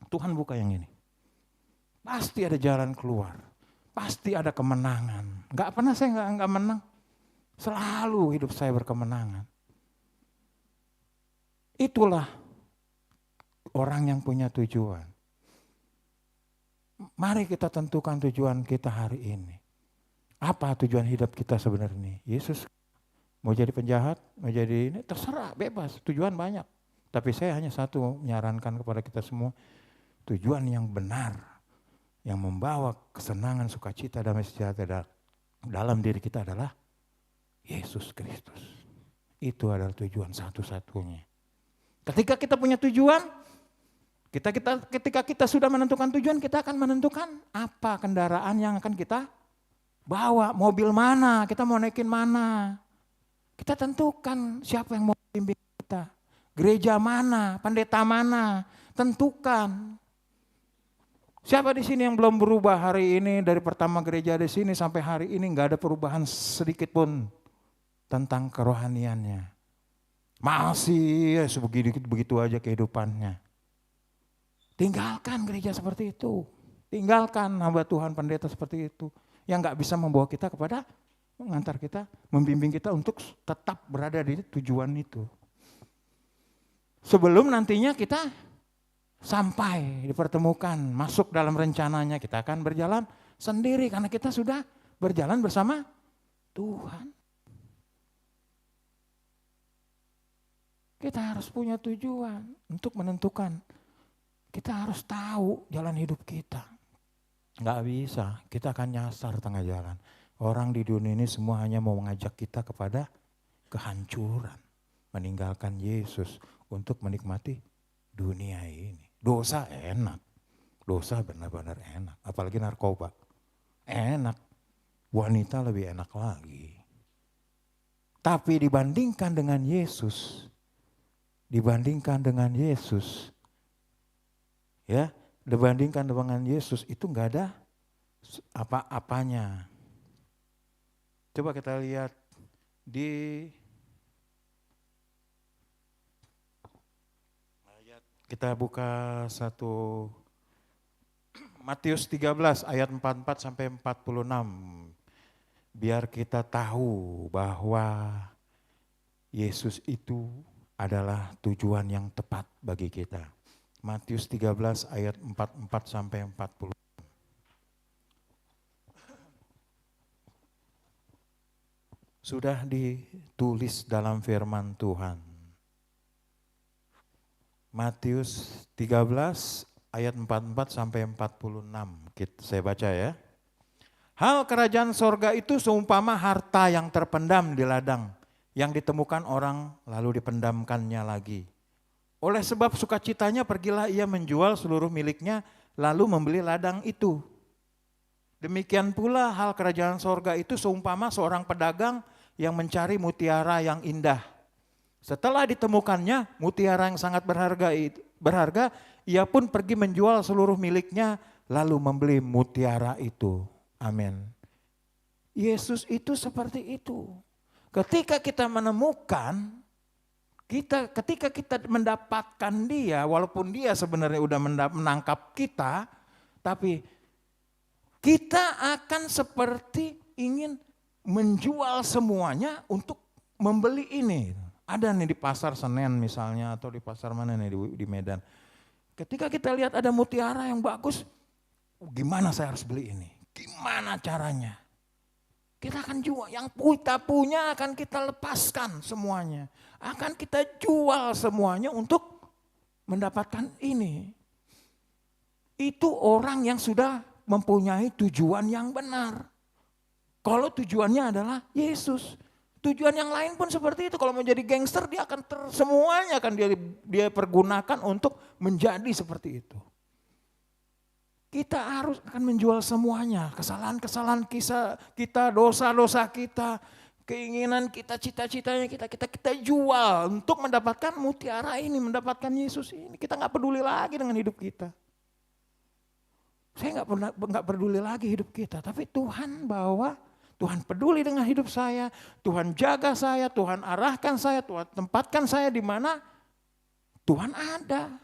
Tuhan buka yang ini. Pasti ada jalan keluar. Pasti ada kemenangan. Enggak pernah saya enggak menang. Selalu hidup saya berkemenangan. Itulah orang yang punya tujuan. Mari kita tentukan tujuan kita hari ini. Apa tujuan hidup kita sebenarnya? Yesus mau jadi penjahat, mau jadi ini, terserah, bebas. Tujuan banyak. Tapi saya hanya satu menyarankan kepada kita semua. Tujuan yang benar. Yang membawa kesenangan, sukacita, damai sejahtera dalam diri kita adalah Yesus Kristus. Itu adalah tujuan satu-satunya. Ketika kita punya tujuan, ketika kita sudah menentukan tujuan, kita akan menentukan apa kendaraan yang akan kita bawa, mobil mana, kita mau naikin mana. Kita tentukan siapa yang mau bimbing kita, gereja mana, pendeta mana, tentukan. Siapa di sini yang belum berubah hari ini dari pertama gereja di sini sampai hari ini nggak ada perubahan sedikit pun tentang kerohaniannya. Masih ya begitu aja kehidupannya. Tinggalkan gereja seperti itu. Tinggalkan hamba Tuhan pendeta seperti itu. Yang gak bisa membawa kita kepada, mengantar kita, membimbing kita untuk tetap berada di tujuan itu. Sebelum nantinya kita sampai dipertemukan, masuk dalam rencananya, kita akan berjalan sendiri. Karena kita sudah berjalan bersama Tuhan. Kita harus punya tujuan untuk menentukan. Kita harus tahu jalan hidup kita. Nggak bisa, kita akan nyasar tengah jalan. Orang di dunia ini semua hanya mau mengajak kita kepada kehancuran. Meninggalkan Yesus untuk menikmati dunia ini. Dosa enak, dosa benar-benar enak. Apalagi narkoba, enak. Wanita lebih enak lagi. Tapi dibandingkan dengan Yesus, ya, dibandingkan dengan Yesus itu enggak ada apa-apanya. Coba kita lihat di ayat, kita buka satu Matius 13 ayat 44 sampai 46. Biar kita tahu bahwa Yesus itu adalah tujuan yang tepat bagi kita. Matius 13 ayat 44 sampai 40. Sudah ditulis dalam firman Tuhan. Matius 13 ayat 44 sampai 46. Saya baca ya. Hal kerajaan sorga itu seumpama harta yang terpendam di ladang, yang ditemukan orang lalu dipendamkannya lagi. Oleh sebab sukacitanya pergilah ia menjual seluruh miliknya lalu membeli ladang itu. Demikian pula hal kerajaan sorga itu seumpama seorang pedagang yang mencari mutiara yang indah. Setelah ditemukannya mutiara yang sangat berharga, ia pun pergi menjual seluruh miliknya lalu membeli mutiara itu. Amin. Yesus itu seperti itu. Ketika kita menemukan, ketika kita mendapatkan dia, walaupun dia sebenarnya udah menangkap kita, tapi kita akan seperti ingin menjual semuanya untuk membeli ini. Ada nih di pasar Senen misalnya, atau di pasar mana nih di Medan. Ketika kita lihat ada mutiara yang bagus, gimana saya harus beli ini? Gimana caranya? Kita akan jual, yang kita punya akan kita lepaskan semuanya. Akan kita jual semuanya untuk mendapatkan ini. Itu orang yang sudah mempunyai tujuan yang benar. Kalau tujuannya adalah Yesus. Tujuan yang lain pun seperti itu. Kalau mau jadi gangster dia akan semuanya akan dia pergunakan untuk menjadi seperti itu. Kita harus akan menjual semuanya. Kesalahan-kesalahan kita, dosa-dosa kita, keinginan kita, cita-citanya kita jual untuk mendapatkan mutiara ini, mendapatkan Yesus ini. Kita nggak peduli lagi dengan hidup kita. Saya nggak peduli lagi hidup kita, tapi Tuhan Tuhan peduli dengan hidup saya, Tuhan jaga saya, Tuhan arahkan saya, Tuhan tempatkan saya di mana Tuhan ada.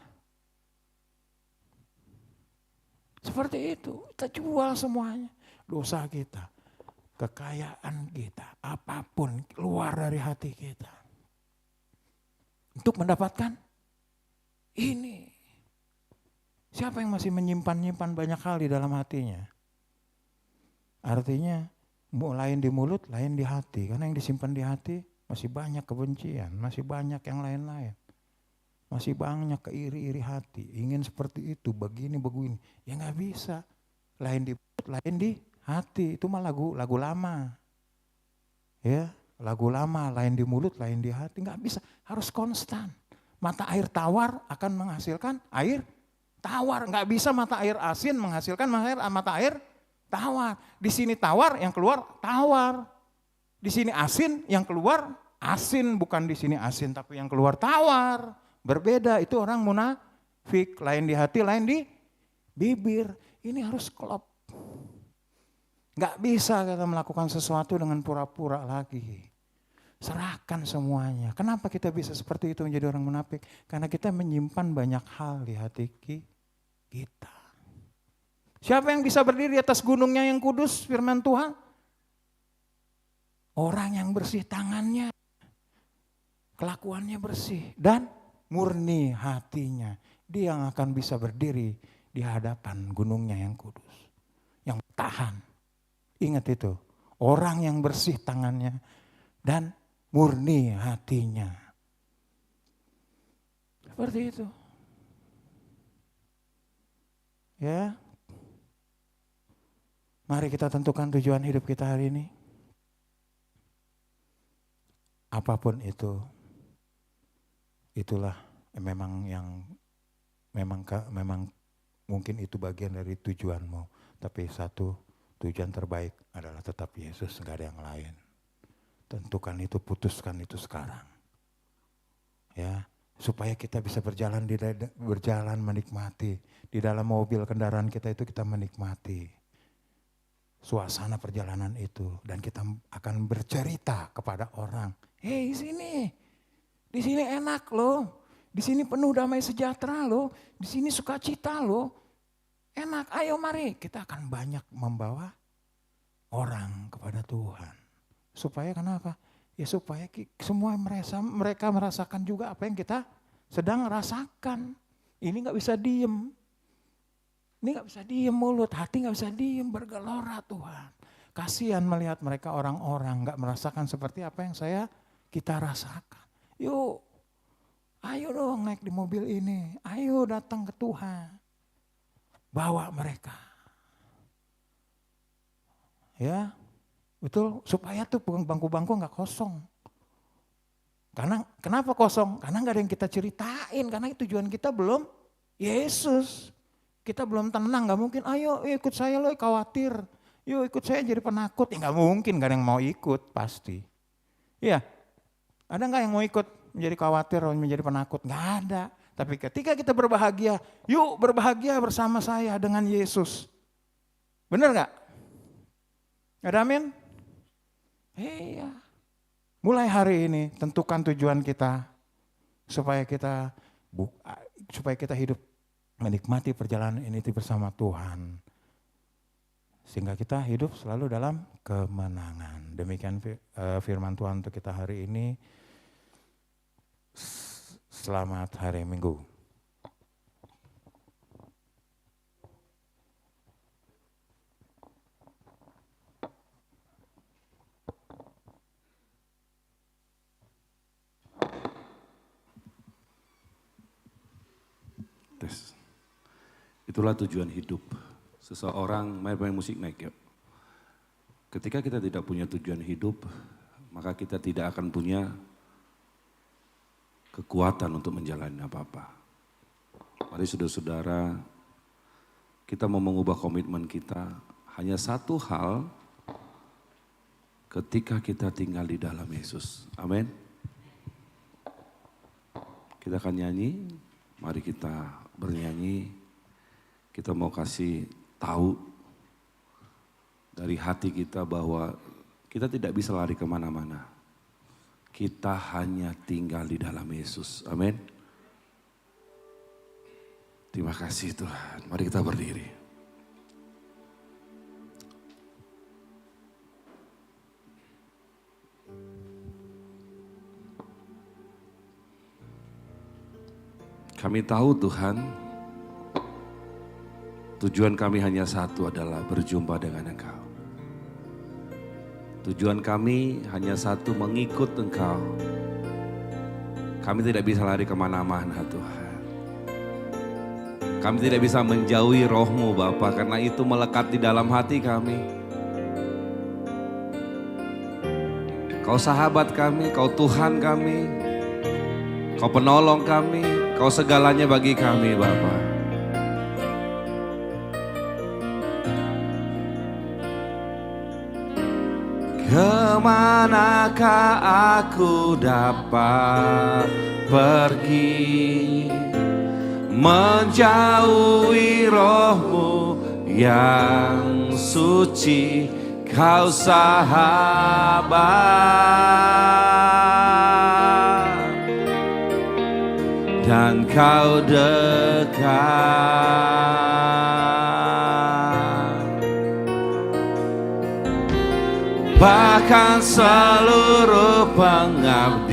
Seperti itu, kita jual semuanya. Dosa kita, kekayaan kita, apapun keluar dari hati kita. Untuk mendapatkan ini. Siapa yang masih menyimpan banyak hal di dalam hatinya? Artinya, lain di mulut, lain di hati. Karena yang disimpan di hati masih banyak kebencian, masih banyak yang lain-lain. Masih banyak keiri-iri hati, ingin seperti itu, begini. Ya gak bisa. Lain di mulut, lain di hati. Itu mah lagu lama. Ya, lagu lama, lain di mulut, lain di hati. Gak bisa, harus konstan. Mata air tawar akan menghasilkan air tawar. Gak bisa mata air asin menghasilkan mata air tawar. Di sini tawar, yang keluar tawar. Di sini asin, yang keluar asin. Bukan di sini asin, tapi yang keluar tawar. Berbeda, itu orang munafik. Lain di hati, lain di bibir. Ini harus klop. Gak bisa kita melakukan sesuatu dengan pura-pura lagi. Serahkan semuanya. Kenapa kita bisa seperti itu menjadi orang munafik? Karena kita menyimpan banyak hal di hati kita. Siapa yang bisa berdiri di atas gunungnya yang kudus, firman Tuhan? Orang yang bersih tangannya, kelakuannya bersih dan murni hatinya. Dia yang akan bisa berdiri di hadapan gunungnya yang kudus. Yang tahan. Ingat itu, orang yang bersih tangannya dan murni hatinya. Seperti itu. Ya. Mari kita tentukan tujuan hidup kita hari ini. Apapun itu, itulah memang mungkin itu bagian dari tujuanmu. Tapi satu tujuan terbaik adalah tetap Yesus, nggak ada yang lain. Tentukan itu, putuskan itu sekarang. Ya, supaya kita bisa berjalan menikmati di dalam mobil kendaraan kita itu kita menikmati suasana perjalanan itu dan kita akan bercerita kepada orang. Hei di sini enak loh, di sini penuh damai sejahtera loh, di sini sukacita loh, enak. Ayo mari kita akan banyak membawa orang kepada Tuhan. Supaya kenapa? Ya supaya semua mereka merasakan juga apa yang kita sedang rasakan. Ini nggak bisa diem. Ini gak bisa diem mulut, hati gak bisa diem, bergelora Tuhan. Kasihan melihat mereka orang-orang gak merasakan seperti apa yang kita rasakan. Yuk, ayo dong naik di mobil ini, ayo datang ke Tuhan. Bawa mereka. Ya, betul, supaya tuh bangku-bangku gak kosong. Karena kenapa kosong? Karena gak ada yang kita ceritain, karena tujuan kita belum Yesus. Kita belum tenang, gak mungkin, ayo ikut saya loh, khawatir. Yuk ikut saya jadi penakut. Ya gak mungkin, gak ada yang mau ikut pasti. Iya, ada nggak yang mau ikut menjadi khawatir, menjadi penakut? Nggak ada. Tapi ketika kita berbahagia, yuk berbahagia bersama saya dengan Yesus. Benar nggak? Ada amin? Iya. Mulai hari ini tentukan tujuan kita supaya kita hidup menikmati perjalanan ini bersama Tuhan. Sehingga kita hidup selalu dalam kemenangan. Demikian firman Tuhan untuk kita hari ini. Selamat hari Minggu. Itulah tujuan hidup. Seseorang main musik naik yuk. Ketika kita tidak punya tujuan hidup, maka kita tidak akan punya kekuatan untuk menjalani apa-apa. Mari saudara-saudara, kita mau mengubah komitmen kita. Hanya satu hal, ketika kita tinggal di dalam Yesus. Amin. Kita akan nyanyi, mari kita bernyanyi. Kita mau kasih tahu dari hati kita bahwa kita tidak bisa lari kemana-mana. Kita hanya tinggal di dalam Yesus. Amin. Terima kasih Tuhan. Mari kita berdiri. Kami tahu Tuhan, tujuan kami hanya satu adalah berjumpa dengan Engkau. Tujuan kami hanya satu, mengikut Engkau. Kami tidak bisa lari kemana-mana Tuhan. Kami tidak bisa menjauhi roh-Mu Bapa, karena itu melekat di dalam hati kami. Kau sahabat kami, Kau Tuhan kami, Kau penolong kami, Kau segalanya bagi kami Bapa. Kemanakah aku dapat pergi, menjauhi roh-Mu yang suci, Kau sahabat dan Kau dekat. Bahkan seluruh pengabdianku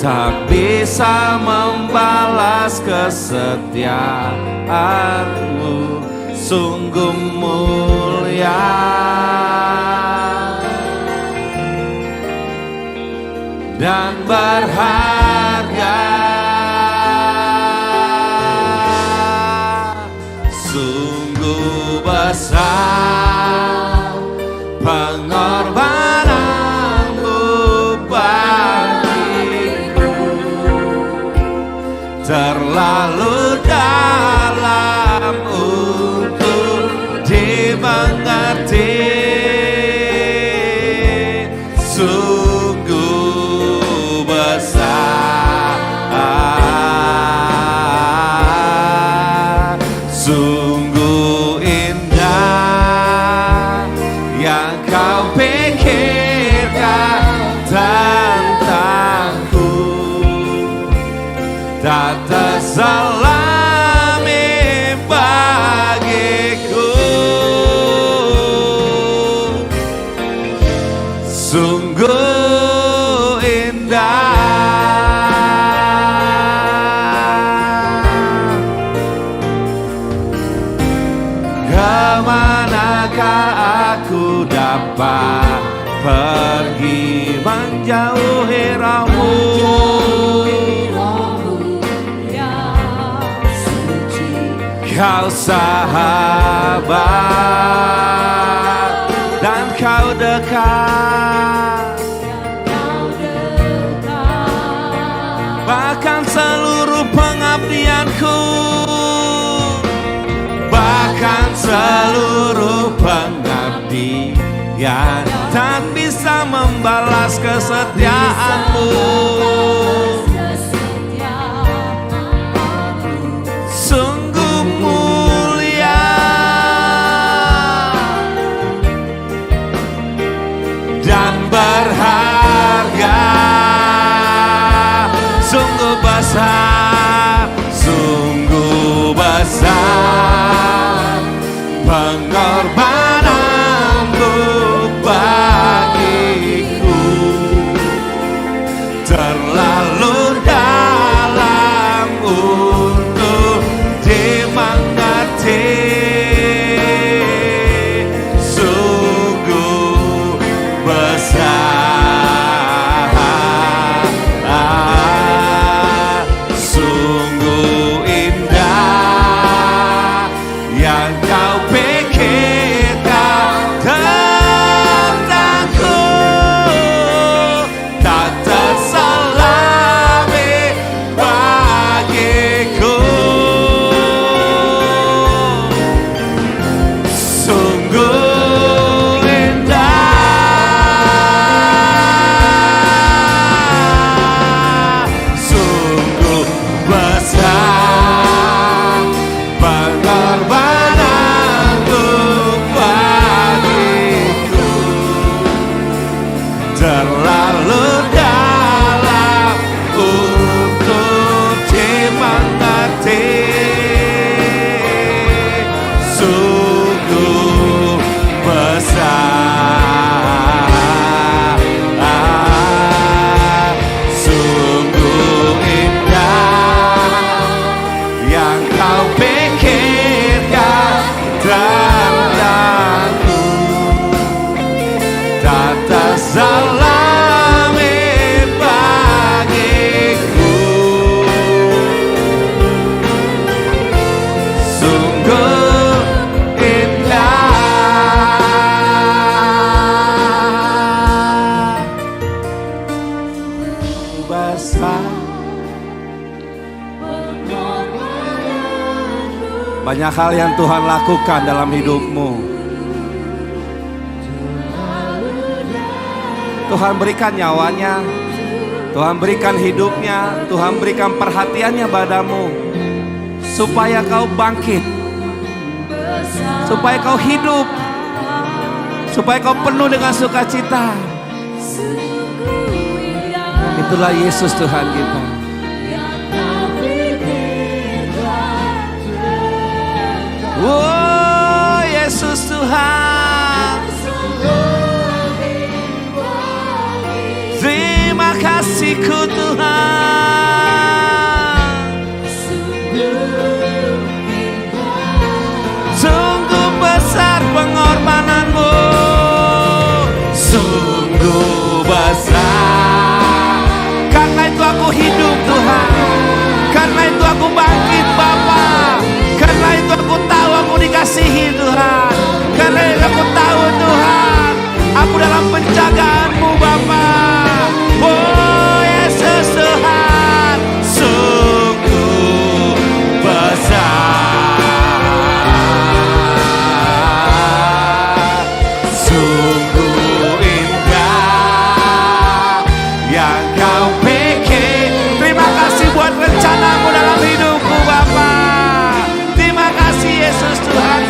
tak bisa membalas kesetiaan-Mu, sungguh mulia dan berharga. Sungguh besar pengorbanan-Mu bagiku, terlalu dalam untuk dimengerti. Sungguh besar, sungguh indah yang Kau pikirkan tentangku, tak terselami bagiku. Sungguh indah. Kemanakah aku dapat pergi, menjauhi roh-Mu yang suci, Kau sahabat dan Kau dekat. Bahkan seluruh pengabdianku, bahkan seluruh pengabdian membalas kesetiaan-Mu. Sungguh mulia dan berharga, sungguh besar, sungguh besar pengorbanan-Mu bagiku, terlalu dalam untuk dimengerti. Sungguh besar, sungguh indah yang Kau pikirkan tentangku, tak terselami bagiku. Sungguh indah, sungguh besar pengorbanan-Mu bagiku, terlalu dalam untuk dimengerti. Sungguh besar, sungguh indah yang Kau pikirkan tentangku, tak terselami bagiku. Sungguh indah, besar. Banyak hal yang Tuhan lakukan dalam hidupmu. Tuhan berikan nyawanya, Tuhan berikan hidupnya, Tuhan berikan perhatiannya padamu, supaya kau bangkit, supaya kau hidup, supaya kau penuh dengan sukacita. Itulah Yesus Tuhan kita. Oh Yesus Tuhan, terima kasihku Tuhan. Sungguh besar pengorbanan-Mu, sungguh besar. Karena itu aku hidup Tuhan, karena itu aku bangkit Bapa, karena itu aku tahu aku dikasihi Tuhan, karena itu aku tahu Tuhan aku dalam penjagaan-Mu Bapa. Oh Yesus Tuhan, sungguh besar, sungguh indah yang Kau pikir. Terima kasih buat rencana-Mu dalam hidupku Bapa. Terima kasih Yesus Tuhan.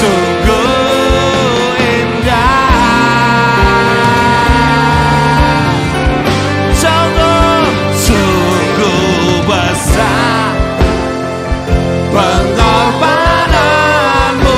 Sungguh indah, sungguh besar pengorbanan-Mu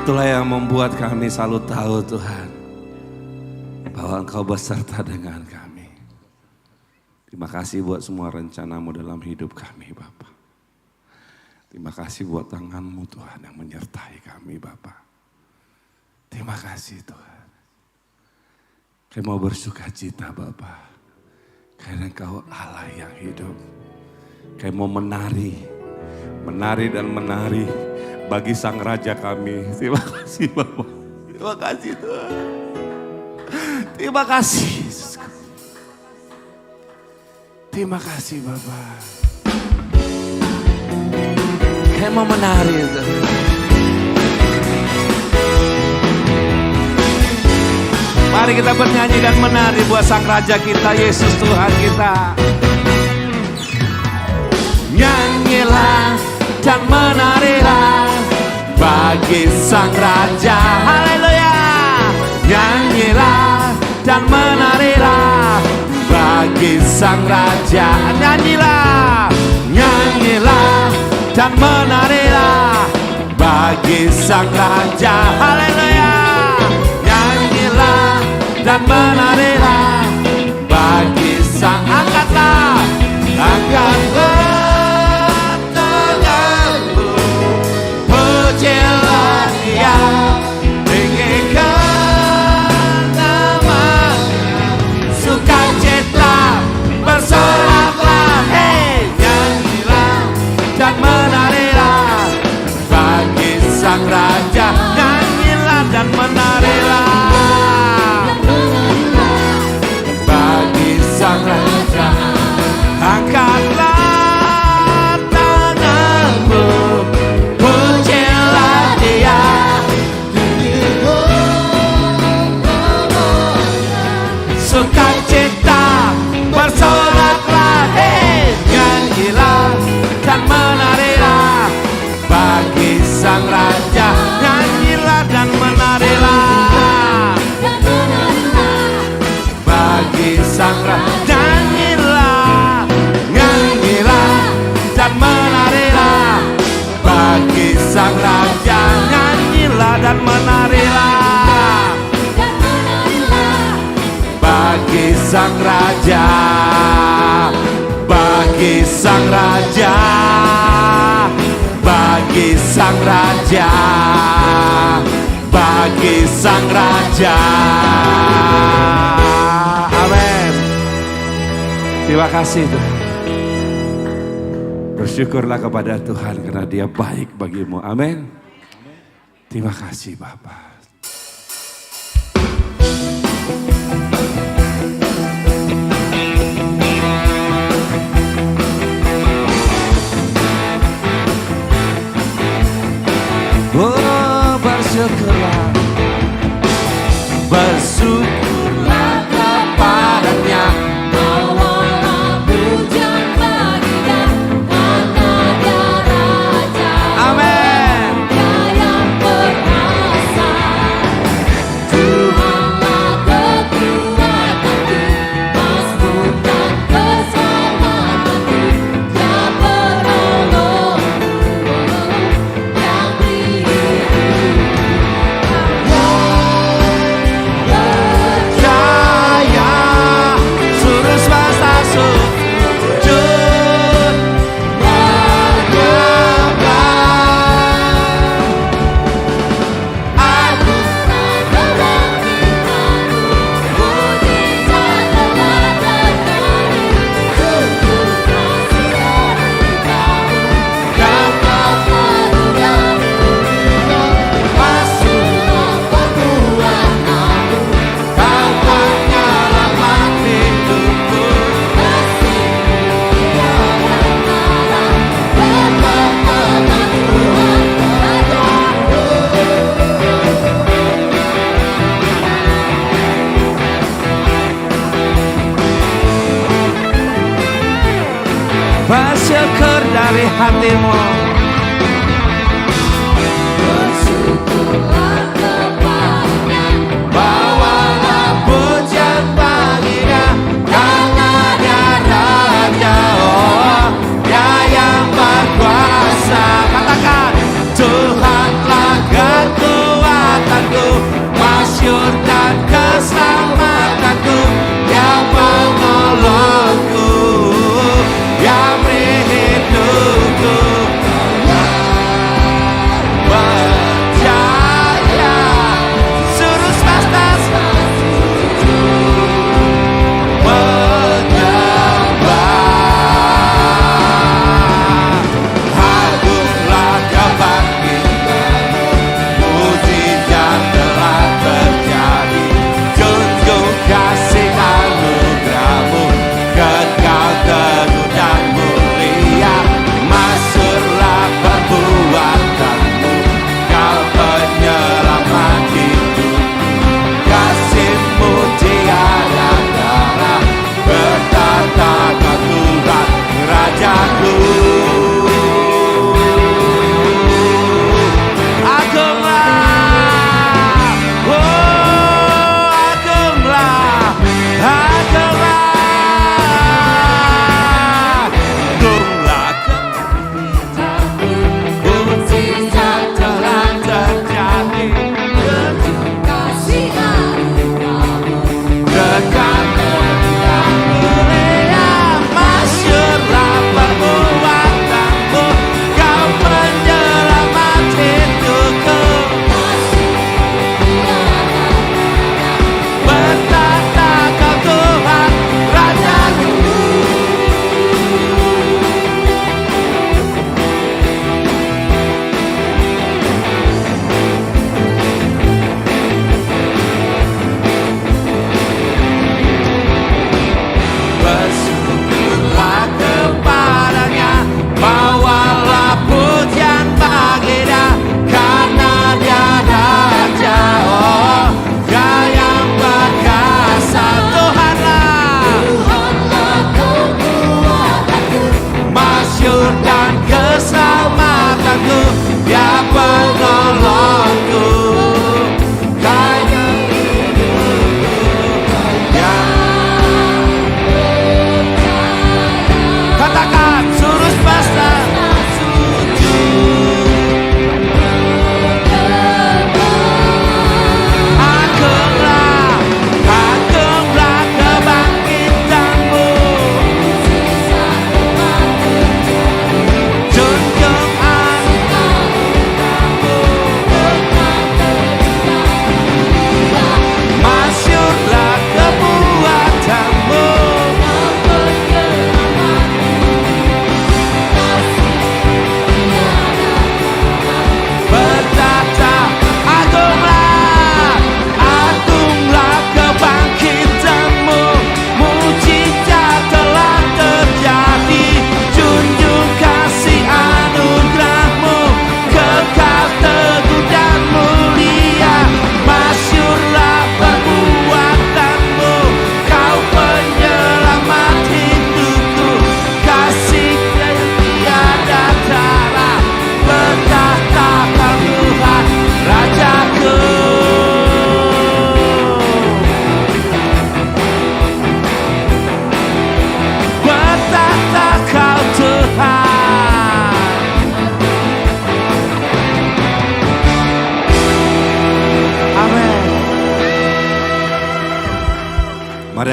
Itulah yang membuat kami selalu tahu Tuhan, bahwa Engkau beserta dengan kami. Terima kasih buat semua rencana-Mu dalam hidup kami Bapa. Terima kasih buat tangan-Mu Tuhan yang menyertai kami Bapa. Terima kasih Tuhan. Kami mau bersuka cita Bapa, karena Engkau Allah yang hidup. Kami mau menari dan menari bagi Sang Raja kami. Terima kasih Bapak. Terima kasih Tuhan. Terima kasih Yesus. Terima kasih Bapak. Saya mau menari Tuhan. Mari kita bernyanyi dan menari buat Sang Raja kita, Yesus Tuhan kita. Nyanyilah dan menarilah bagi Sang Raja. Haleluya. Nyanyilah dan menarilah bagi Sang Raja. Nyanyilah, nyanyilah dan menarilah bagi Sang Raja. Haleluya. Nyanyilah dan menarilah bagi Sang. Angkatlah, angkatlah Sang Raja. Nyanyilah dan menarilah bagi Sang Raja. Angkatlah tanganmu, pujilah Dia. Sukacita bersoraklah, hei. Nyanyilah dan menarilah bagi Sang Raja. Nyanyilah dan menarilah bagi Sang Raja. Nyanyilah, nyanyilah dan menarilah bagi Sang Raja. Nyanyilah dan menarilah bagi Sang Raja. Bagi Sang Raja, bagi Sang Raja, bagi Sang Raja. Amin. Terima kasih Tuhan. Bersyukurlah kepada Tuhan karena Dia baik bagimu. Amin. Terima kasih Bapa. Oh, bersyukurlah, bersyukurlah kepadanya. Bawalah pujian bagi Dia, karena Dia Raja. Amin. Dia yang perkasa, Tuhanlah kekuatanku, mazmur dan keselamatanku. Dia penolongku yang Jaya, suruh semesta sujud menyembah. Aku mujizat telah terjadi, sungguh kasih setia-Mu dapat menuruti. Masuklah perbuatanmu, Kau penyelamat hidupku. kasih-Mu tiada tara, kekuatan Tuhan Bersyukur dari hatimu. bersyukurlah kepadanya. Bawalah pujian bagi-Nya, karena Dia Raja. Oh, Dia yang berkuasa. Katakan, Tuhanlah kekuatanku.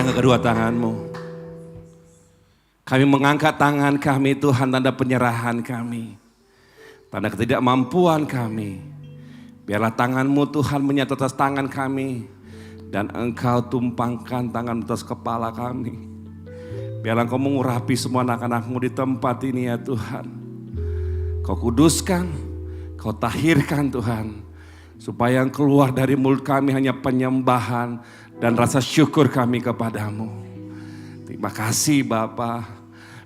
angkat kedua tanganmu. Kami mengangkat tangan kami Tuhan, tanda penyerahan kami. Tanda ketidakmampuan kami. Biarlah tanganmu Tuhan menyatu atas tangan kami. Dan Engkau tumpangkan tangan atas kepala kami. Biarlah Engkau mengurapi semua anak-anak-Mu di tempat ini ya Tuhan. Kau kuduskan, Kau tahirkan Tuhan. Supaya yang keluar dari mulut kami hanya penyembahan dan rasa syukur kami kepadamu. Terima kasih Bapa.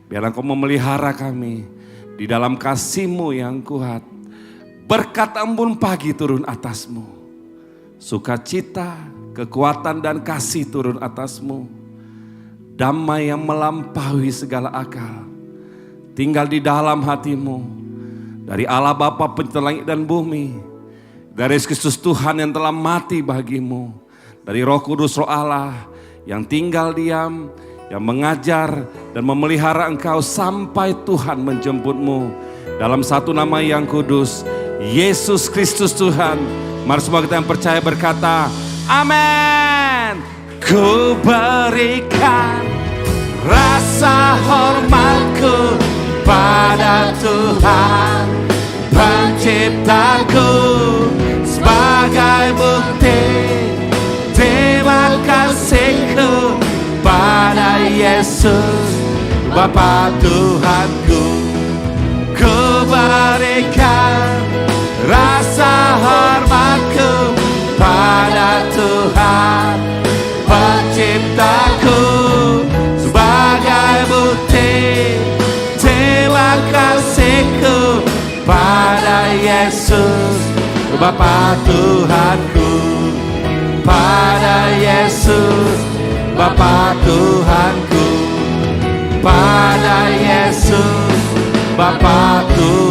Biarlah Engkau memelihara kami di dalam kasih-Mu yang kuat. Berkat embun pagi turun atas-Mu. Sukacita, kekuatan dan kasih turun atas-Mu. Damai yang melampaui segala akal. Tinggal di dalam hati-Mu. Dari Allah Bapa pencipta langit dan bumi. Dari Kristus Tuhan yang telah mati bagimu. Dari Roh Kudus Roh Allah yang tinggal diam, yang mengajar dan memelihara engkau sampai Tuhan menjemputmu. Dalam satu nama yang kudus, Yesus Kristus Tuhan. Mari semua kita yang percaya berkata, amin. Ku berikan rasa hormatku pada Tuhan Penciptaku sebagai bukti terima kasihku pada Yesus Bapa Tuhanku. Ku berikan rasa hormatku pada Tuhan Penciptaku sebagai bukti terima kasihku pada Yesus Bapa Tuhanku. Pada Yesus Bapa Tuhanku. Pada Yesus Bapa Tuhanku.